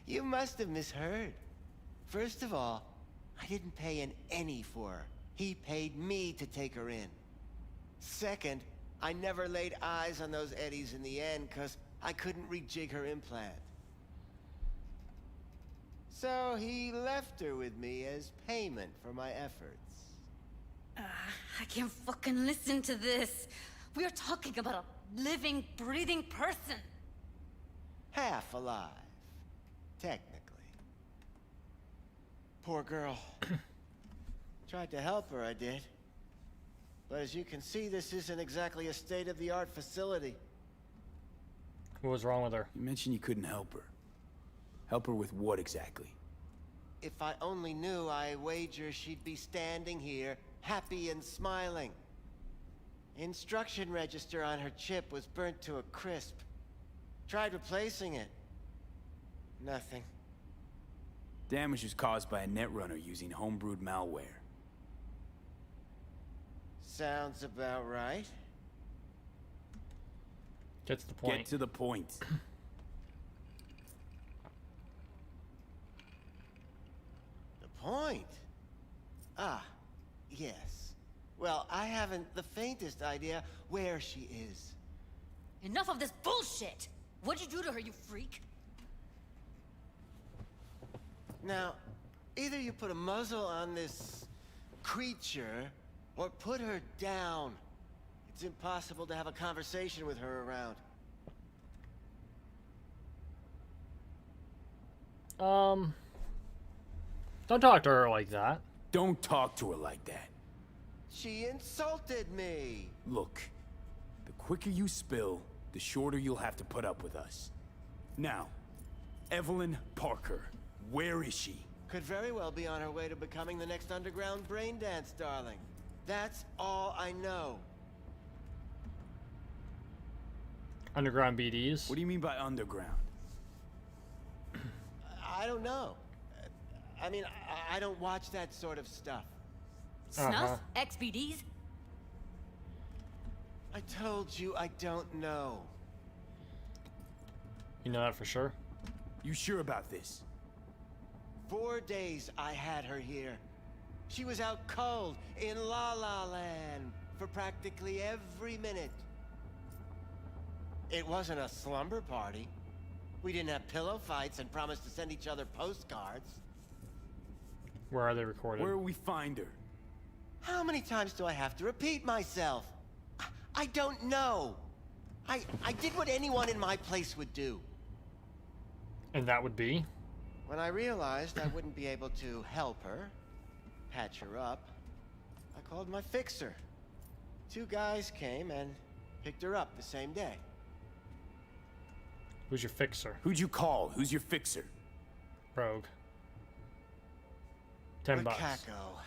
You must have misheard. First of all, I didn't pay an any for her. He paid me to take her in. Second, I never laid eyes on those eddies in the end because I couldn't rejig her implant. So he left her with me as payment for my efforts. I can't fucking listen to this. We are talking about a living, breathing person. Half alive, technically. Poor girl. Tried to help her, I did. But as you can see, this isn't exactly a state-of-the-art facility. What was wrong with her? You mentioned you couldn't help her. Help her with what exactly? If I only knew, I wager she'd be standing here, happy and smiling. Instruction register on her chip was burnt to a crisp. Tried replacing it. Nothing. Damage was caused by a netrunner using homebrewed malware. Sounds about right. Gets the point. Get to the point. The point? Ah, yes. Well, I haven't the faintest idea where she is. Enough of this bullshit! What'd you do to her, you freak? Now, either you put a muzzle on this creature, or put her down. It's impossible to have a conversation with her around. Don't talk to her like that. Don't talk to her like that. She insulted me. Look, the quicker you spill, the shorter you'll have to put up with us. Now, Evelyn Parker, where is she? Could very well be on her way to becoming the next underground brain dance darling. That's all I know. Underground BDs? What do you mean by underground? I don't know. I mean, I don't watch that sort of stuff. Snuff? XBDs? I told you I don't know. You know that for sure? You sure about this? 4 days I had her here. She was out cold in La La Land for practically every minute. It wasn't a slumber party. We didn't have pillow fights and promised to send each other postcards. Where are they recorded? Where will we find her? How many times do I have to repeat myself? I don't know. I did what anyone in my place would do. And that would be? When I realized I wouldn't be able to help her, patch her up, I called my fixer. 2 guys came and picked her up the same day. Who's your fixer? Who'd you call? Who's your fixer? Rogue. $10. Macaco.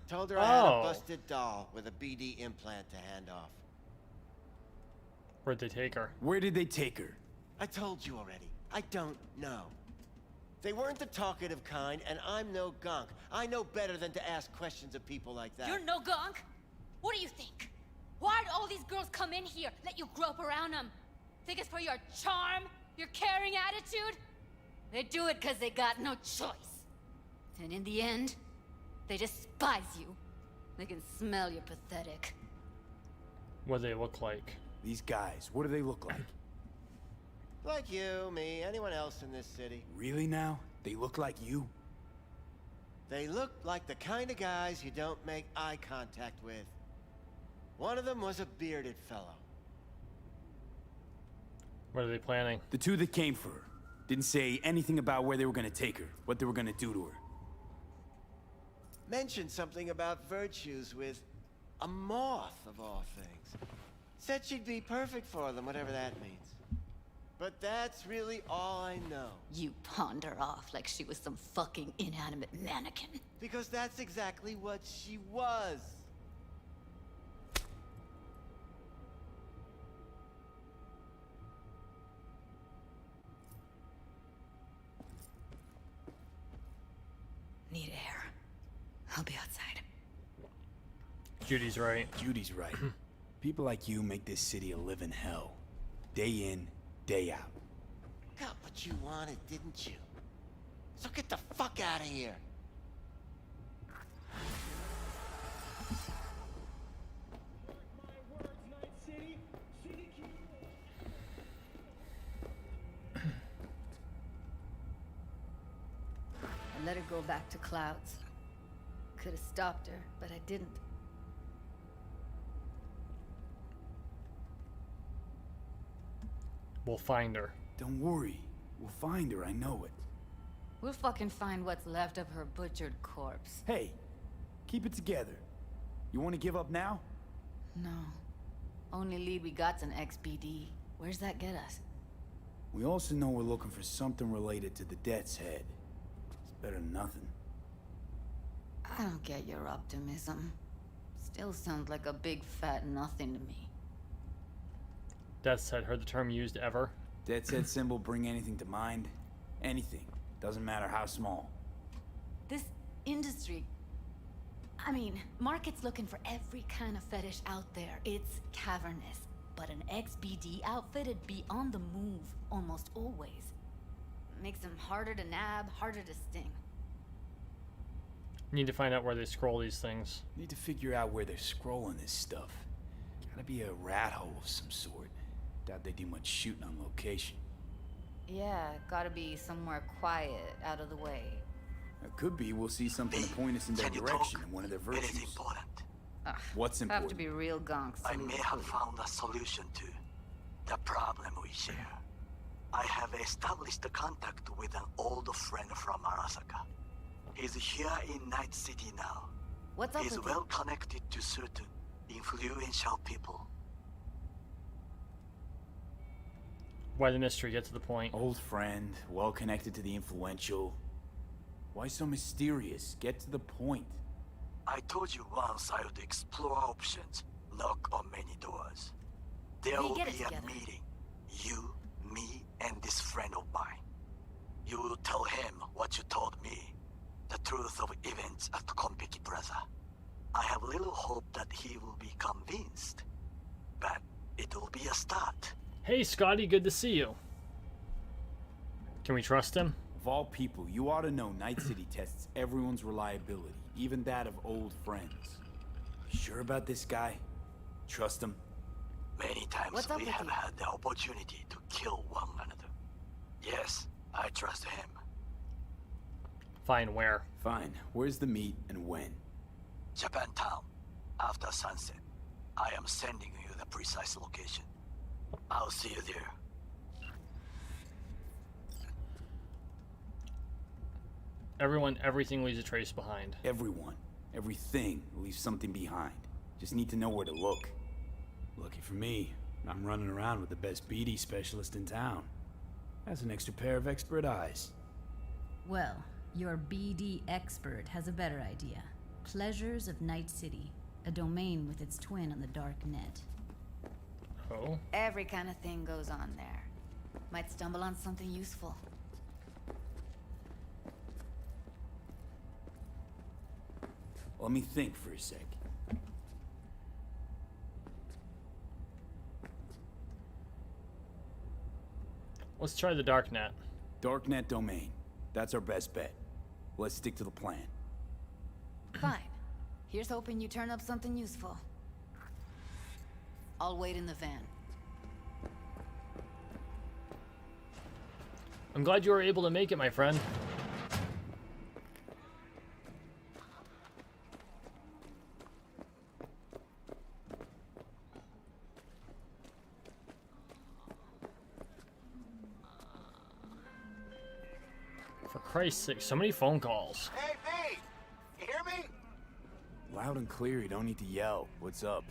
Told her I had a busted doll with a BD implant to hand off. Where'd they take her? Where did they take her? I told you already. I don't know. They weren't the talkative kind, and I'm no gunk. I know better than to ask questions of people like that. You're no gunk? What do you think? Why'd all these girls come in here, let you grope around them? Think it's for your charm? Your caring attitude? They do it because they got no choice. And in the end, they despise you. They can smell you're pathetic. What do they look like? These guys, what do they look like? Like you, me, anyone else in this city. Really now? They look like you? They look like the kind of guys you don't make eye contact with. One of them was a bearded fellow. What are they planning? The 2 that came for her. Didn't say anything about where they were gonna take her, what they were gonna do to her. Mentioned something about virtues with a moth, of all things. Said she'd be perfect for them, whatever that means. But that's really all I know. You pawned her off like she was some fucking inanimate mannequin. Because that's exactly what she was. outside. Judy's right. Judy's right. People like you make this city a living hell. Day in, day out. Got what you wanted, didn't you? So get the fuck out of here. I let her go back to Clouds. Could have stopped her, but I didn't. We'll find her. Don't worry. We'll find her, I know it. We'll fucking find what's left of her butchered corpse. Hey, keep it together. You want to give up now? No. Only lead we got's an XBD. Where's that get us? We also know we're looking for something related to the Death's Head. It's better than nothing. I don't get your optimism. Still sounds like a big fat nothing to me. Death's Head, heard the term used ever? Death's Head symbol bring anything to mind? Anything. Doesn't matter how small. This industry... I mean, market's looking for every kind of fetish out there. It's cavernous. But an XBD outfit'd be on the move, almost always. Makes them harder to nab, harder to sting. Need to find out where they scroll these things. Need to figure out where they're scrolling this stuff. Gotta be a rat hole of some sort. Doubt they do much shooting on location. Yeah, gotta be somewhere quiet, out of the way. It could be we'll see something to point us in their direction in one of their virtues. It is important. What's important? Have to be real gonks. I may have found a solution to the problem we share. I have established a contact with an old friend from Arasaka. He's here in Night City now. What's up He's with well connected to certain influential people. Why the mystery? Get to the point. Old friend, well connected to the influential. Why so mysterious? Get to the point. I told you once I would explore options, knock on many doors. There will be a meeting. You, me, and this friend of mine. You will tell him what you told me. The truth of events at Konpeki Plaza. I have little hope that he will be convinced. But it will be a start. Hey, Scotty, good to see you. Can we trust him? Of all people, you ought to know Night City tests everyone's reliability, even that of old friends. You sure about this guy? Trust him? Many times we have had the opportunity to kill one another. Yes, I trust him. Fine, where? Fine. Where's the meet and when? Japantown. After sunset. I am sending you the precise location. I'll see you there. Everyone, everything leaves a trace behind. Everyone. Everything leaves something behind. Just need to know where to look. Lucky for me, I'm running around with the best BD specialist in town. That's an extra pair of expert eyes. Well, your BD expert has a better idea. Pleasures of Night City, a domain with its twin on the dark net. Oh? Every kind of thing goes on there. Might stumble on something useful. Let me think for a sec. Let's try the darknet. Darknet domain. That's our best bet. Let's stick to the plan. Fine. Here's hoping you turn up something useful. I'll wait in the van. I'm glad you were able to make it, my friend. For Christ's sake, so many phone calls. Hey, V! You hear me? Loud and clear, you don't need to yell. What's up?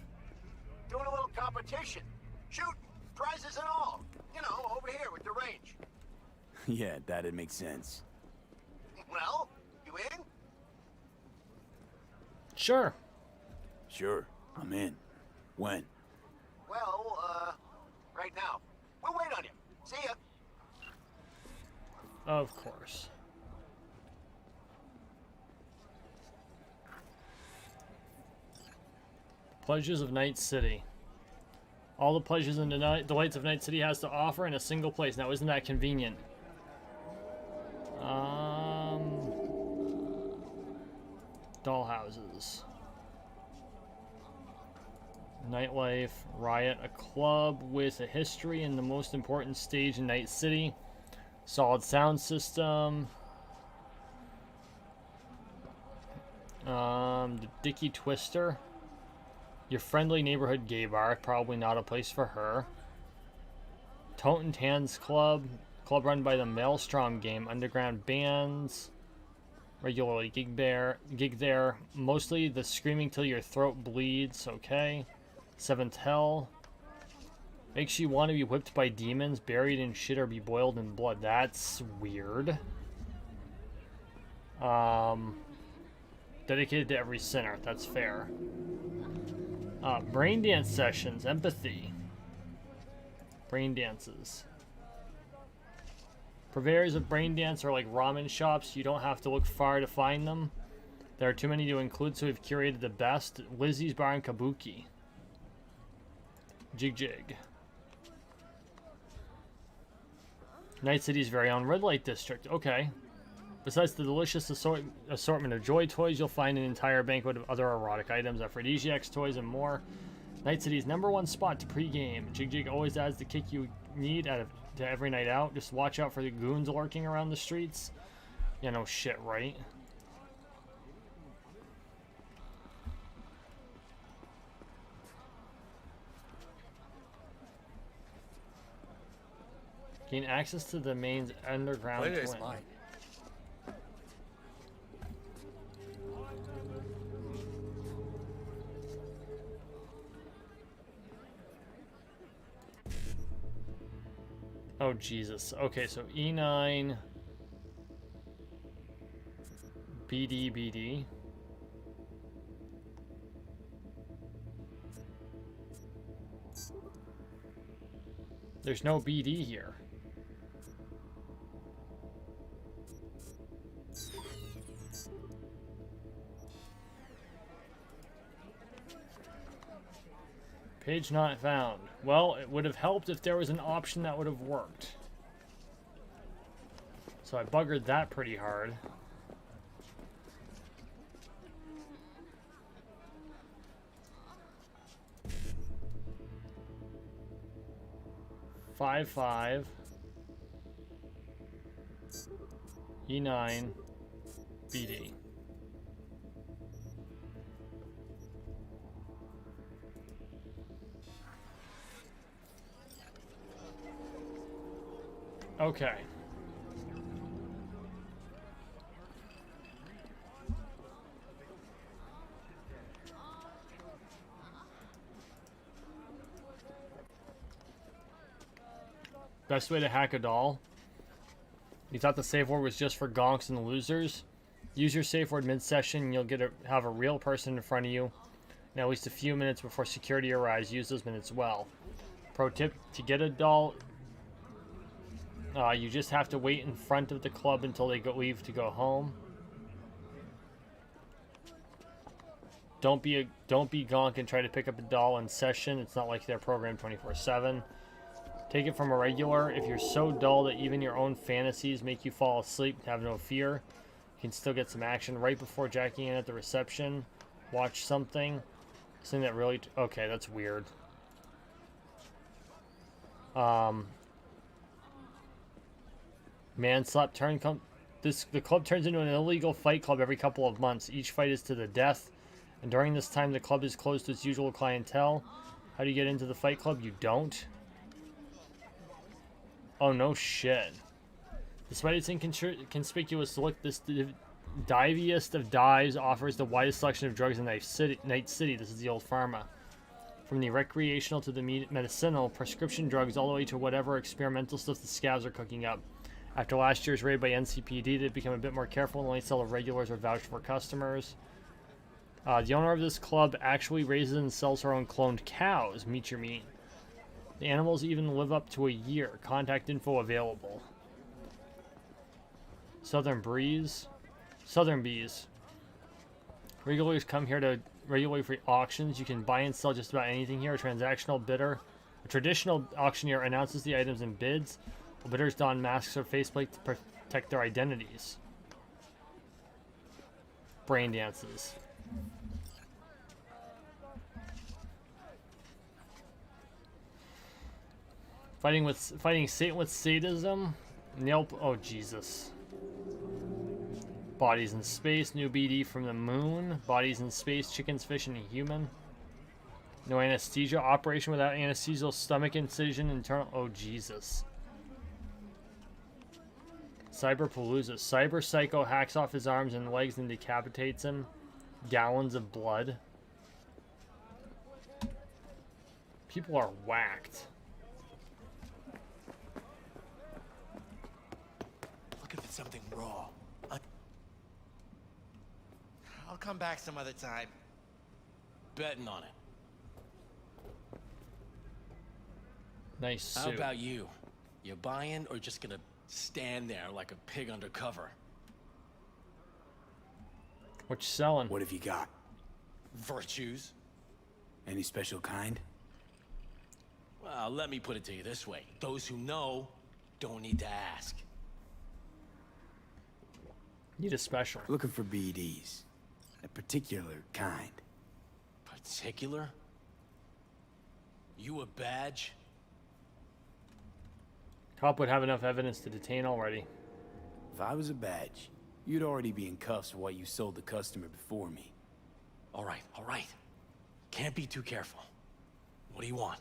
Doing a little competition. Shoot, prizes and all. You know, over here with the range. Yeah, that'd make sense. Well, you in? Sure. Sure, I'm in. When? Well, right now. We'll wait on you. See ya. Of course. Pleasures of Night City. All the pleasures and delights of Night City has to offer in a single place. Now, isn't that convenient? Dollhouses. Nightlife. Riot. A club with a history and the most important stage in Night City. Solid sound system. The Dicky Twister. Your friendly neighborhood gay bar. Probably not a place for her. Toten Tan's Club. Club run by the Maelstrom game. Underground bands. Regularly gig there. Mostly the screaming till your throat bleeds. Okay. Seventh Hell. Makes you want to be whipped by demons, buried in shit, or be boiled in blood. That's weird. Dedicated to every sinner. That's fair. Brain dance sessions. Empathy. Brain dances. Purveyors of brain dance are like ramen shops. You don't have to look far to find them. There are too many to include, so we've curated the best. Lizzie's Bar and Kabuki. Jig Jig. Night City's very own red light district. Okay. Besides the delicious assortment of joy toys, you'll find an entire banquet of other erotic items, aphrodisiacs, toys, and more. Night City's #1 spot to pregame. Jig Jig always adds the kick you need to every night out. Just watch out for the goons lurking around the streets. Yeah, no shit, right? Gain access to the main's underground twin. Mine. Oh, Jesus. Okay, so E9... BD. There's no BD here. Page not found. Well, it would have helped if there was an option that would have worked. So I buggered that pretty hard. five E9 BD. Okay. Best way to hack a doll. You thought the safe word was just for gonks and losers? Use your safe word mid-session and you'll have a real person in front of you. And at least a few minutes before security arrives, use those minutes well. Pro tip, to get a doll, you just have to wait in front of the club until they leave to go home. Don't be gonk and try to pick up a doll in session. It's not like they're programmed 24/7. Take it from a regular. If you're so dull that even your own fantasies make you fall asleep, have no fear. You can still get some action right before jacking in at the reception. Watch something that really... Okay, that's weird. Manslap turn. The club turns into an illegal fight club every couple of months. Each fight is to the death. And during this time, the club is closed to its usual clientele. How do you get into the fight club? You don't. Oh, no shit. Despite its inconspicuous look, this diviest of dives offers the widest selection of drugs in Night City. This is the old pharma. From the recreational to the medicinal, prescription drugs, all the way to whatever experimental stuff the scavs are cooking up. After last year's raid by NCPD, they've become a bit more careful and only sell to regulars or vouched for customers. The owner of this club actually raises and sells her own cloned cows. Meet your meat. The animals even live up to a year. Contact info available. Southern Bees. Regulators come here to regulate free auctions. You can buy and sell just about anything here. A transactional bidder. A traditional auctioneer announces the items and bids. While bidders don masks or faceplate to protect their identities. Brain dances. Fighting Satan with sadism. Nope. Oh Jesus. Bodies in space. New BD from the moon. Bodies in space. Chickens, fish, and a human. No anesthesia. Operation without anesthesial. Stomach incision. Internal. Oh Jesus. Cyberpalooza. Cyber Psycho hacks off his arms and legs and decapitates him. Gallons of blood. People are whacked. Look if it's something raw. I'll come back some other time. Betting on it. Nice suit. How about you? You buying or just gonna stand there like a pig undercover? What you selling? What have you got? Virtues. Any special kind? Well, let me put it to you this way. Those who know don't need to ask. Need a special. Looking for BDs. A particular kind. Particular? You a badge? Cop would have enough evidence to detain already. If I was a badge, you'd already be in cuffs for what you sold the customer before me. All right. Can't be too careful. What do you want?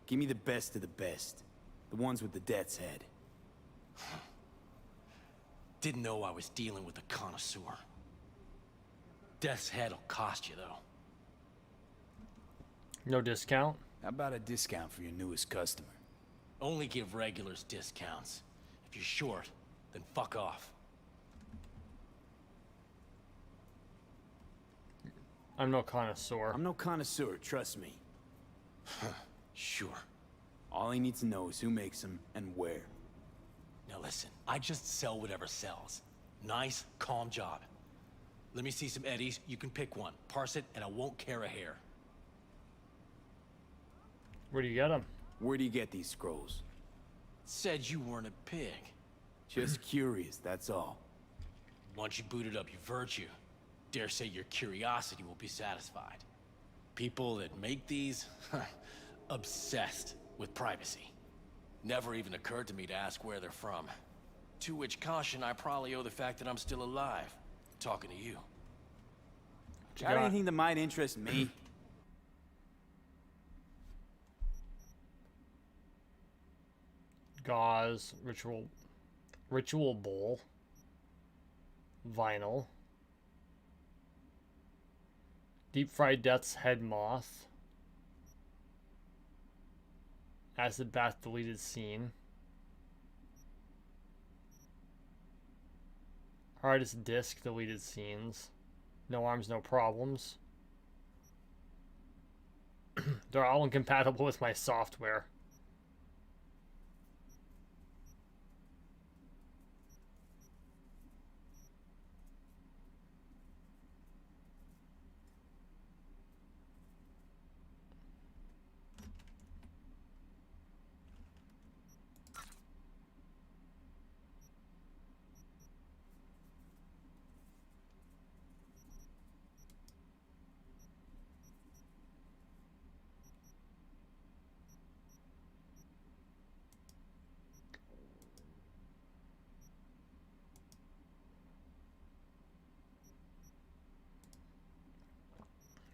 Give me the best of the best. The ones with the death's head. Didn't know I was dealing with a connoisseur. Death's head'll cost you, though. No discount? How about a discount for your newest customer? Only give regulars discounts. If you're short, then fuck off. I'm no connoisseur. I'm no connoisseur, trust me. Sure. All I need to know is who makes them and where. Now listen, I just sell whatever sells. Nice, calm job. Let me see some eddies, you can pick one. Parse it, and I won't care a hair. Where do you get them? Where do you get these scrolls? Said you weren't a pig. Just curious, that's all. Once you booted up your virtue, dare say your curiosity will be satisfied. People that make these, obsessed with privacy. Never even occurred to me to ask where they're from. To which caution I probably owe the fact that I'm still alive, talking to you. Got anything that might interest me? Gauze, ritual bowl, vinyl, deep fried death's head moth, acid bath deleted scene, hardest disk deleted scenes, no arms, no problems. They're all incompatible with my software.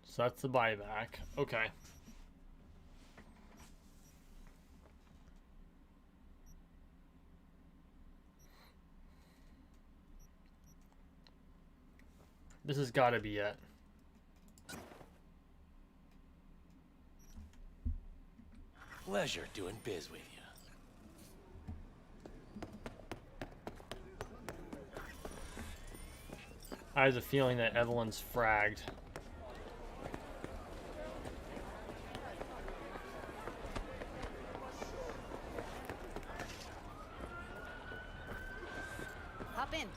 So that's the buyback. Okay. This has got to be it. Pleasure doing biz with you. I have a feeling that Evelyn's fragged. Hop in.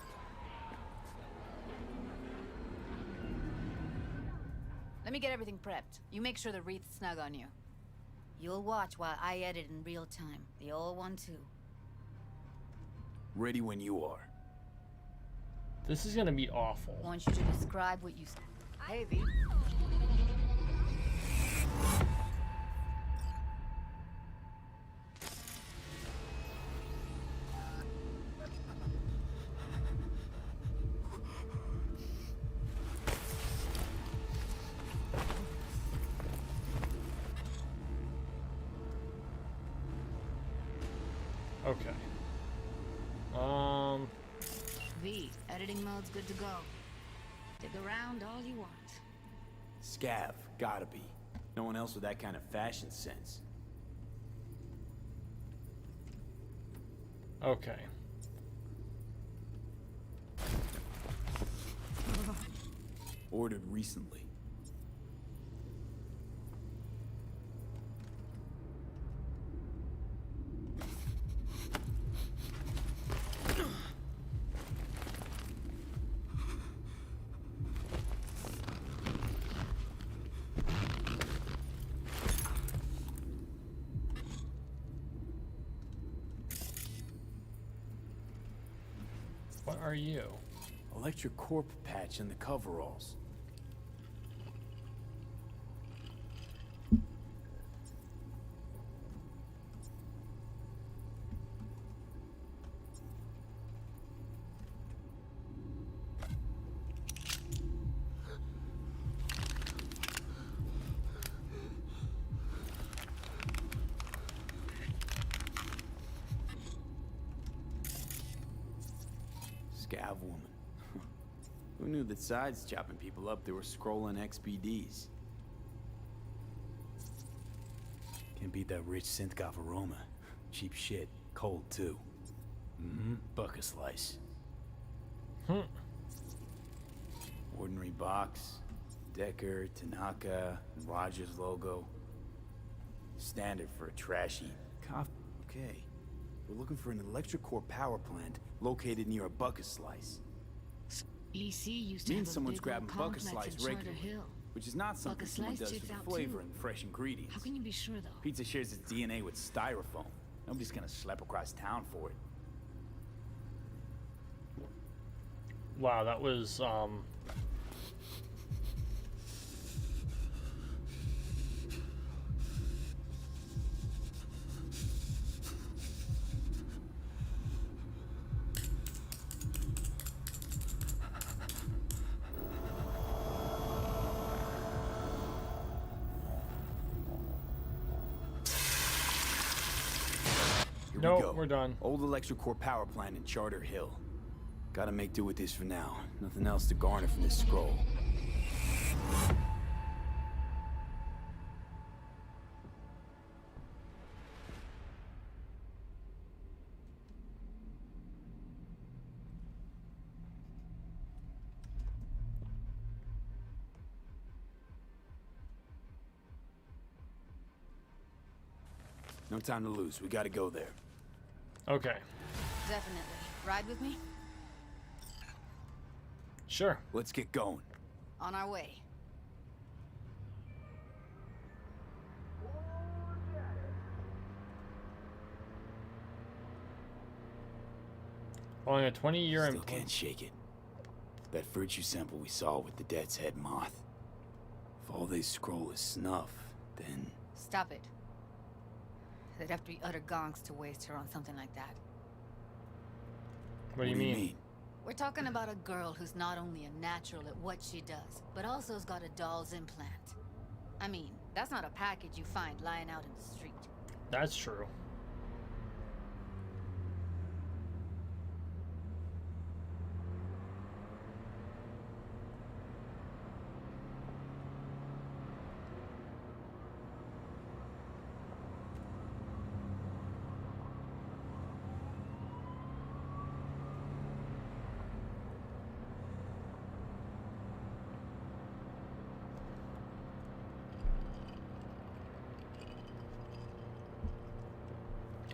me get everything prepped. You make sure the wreath's snug on you. You'll watch while I edit in real time. The old one, too. Ready when you are. This is gonna be awful. I want you to describe what you... Hey, V. Okay. V, editing mode's good to go. Dig around all you want. Scav, gotta be. No one else with that kind of fashion sense. Okay. Ordered recently. What are you? Electric corp patch in the coveralls. Scav woman. Who knew that sides chopping people up, they were scrolling XPDs? Can't beat that rich synth-goth aroma. Cheap shit. Cold, too. Mm-hmm. Buck a slice. Ordinary box. Decker, Tanaka, and Rogers logo. Standard for a trashy coffee. Okay. We're looking for an electric core power plant located near a bucket slice. EC used to Means have a someone's big old grabbing bucket complex slice in Charter regularly, Hill. which is not something Bucket someone slice does checks for out the flavor too. and fresh ingredients. How can you be sure, though? Pizza shares its DNA with styrofoam. Nobody's gonna schlep across town for it. Wow, that was Here Nope, we go. we're done. Old electric core power plant in Charter Hill. Gotta make do with this for now. Nothing else to garner from this scroll. No time to lose. We gotta go there. okay. Definitely. Ride with me? Sure. Let's get going. On our way. Following a 20-year Still can't shake it. That virtue sample we saw with the Death's Head moth. If all they scroll is snuff, then... Stop it. They'd have to be utter gonks to waste her on something like that. What do you mean? We're talking about a girl who's not only a natural at what she does, but also has got a doll's implant. I mean, that's not a package you find lying out in the street. That's true.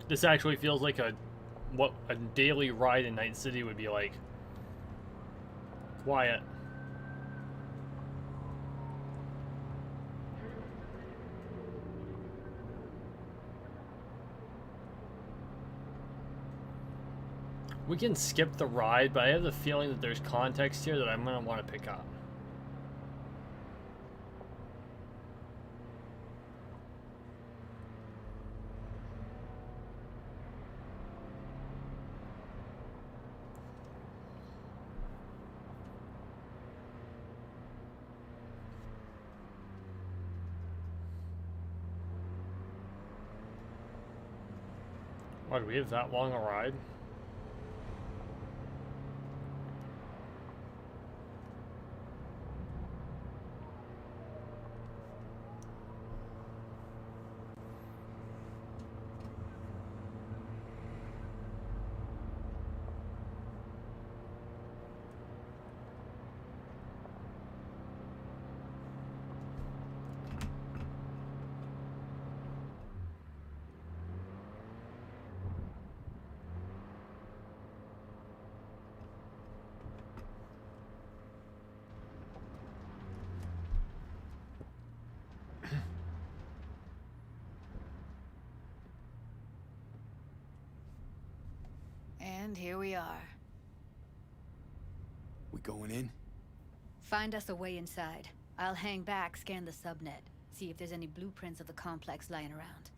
This actually feels like what a daily ride in Night City would be like. Quiet. We can skip the ride, but I have the feeling that there's context here that I'm going to want to pick up. Why do we have that long a ride? And here we are. We going in? Find us a way inside. I'll hang back, scan the subnet, see if there's any blueprints of the complex lying around.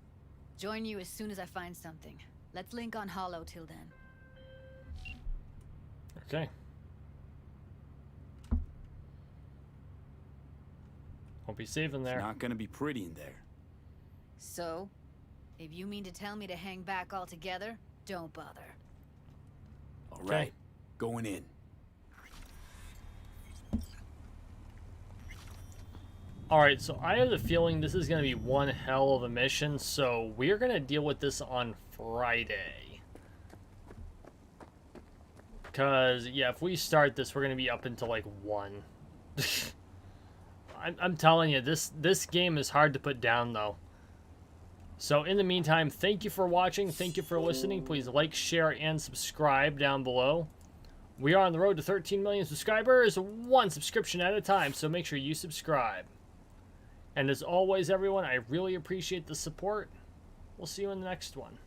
Join you as soon as I find something. Let's link on Hollow till then. Okay. Won't be safe in there. It's not gonna be pretty in there. So, if you mean to tell me to hang back altogether, don't bother. All right, going in. Alright, so I have the feeling this is going to be one hell of a mission, so we're going to deal with this on Friday. Because, yeah, if we start this, we're going to be up until, like, 1. I'm telling you, this game is hard to put down, though. So, in the meantime, thank you for watching. Thank you for listening. Please like, share, and subscribe down below. We are on the road to 13 million subscribers, one subscription at a time, so make sure you subscribe. And as always, everyone, I really appreciate the support. We'll see you in the next one.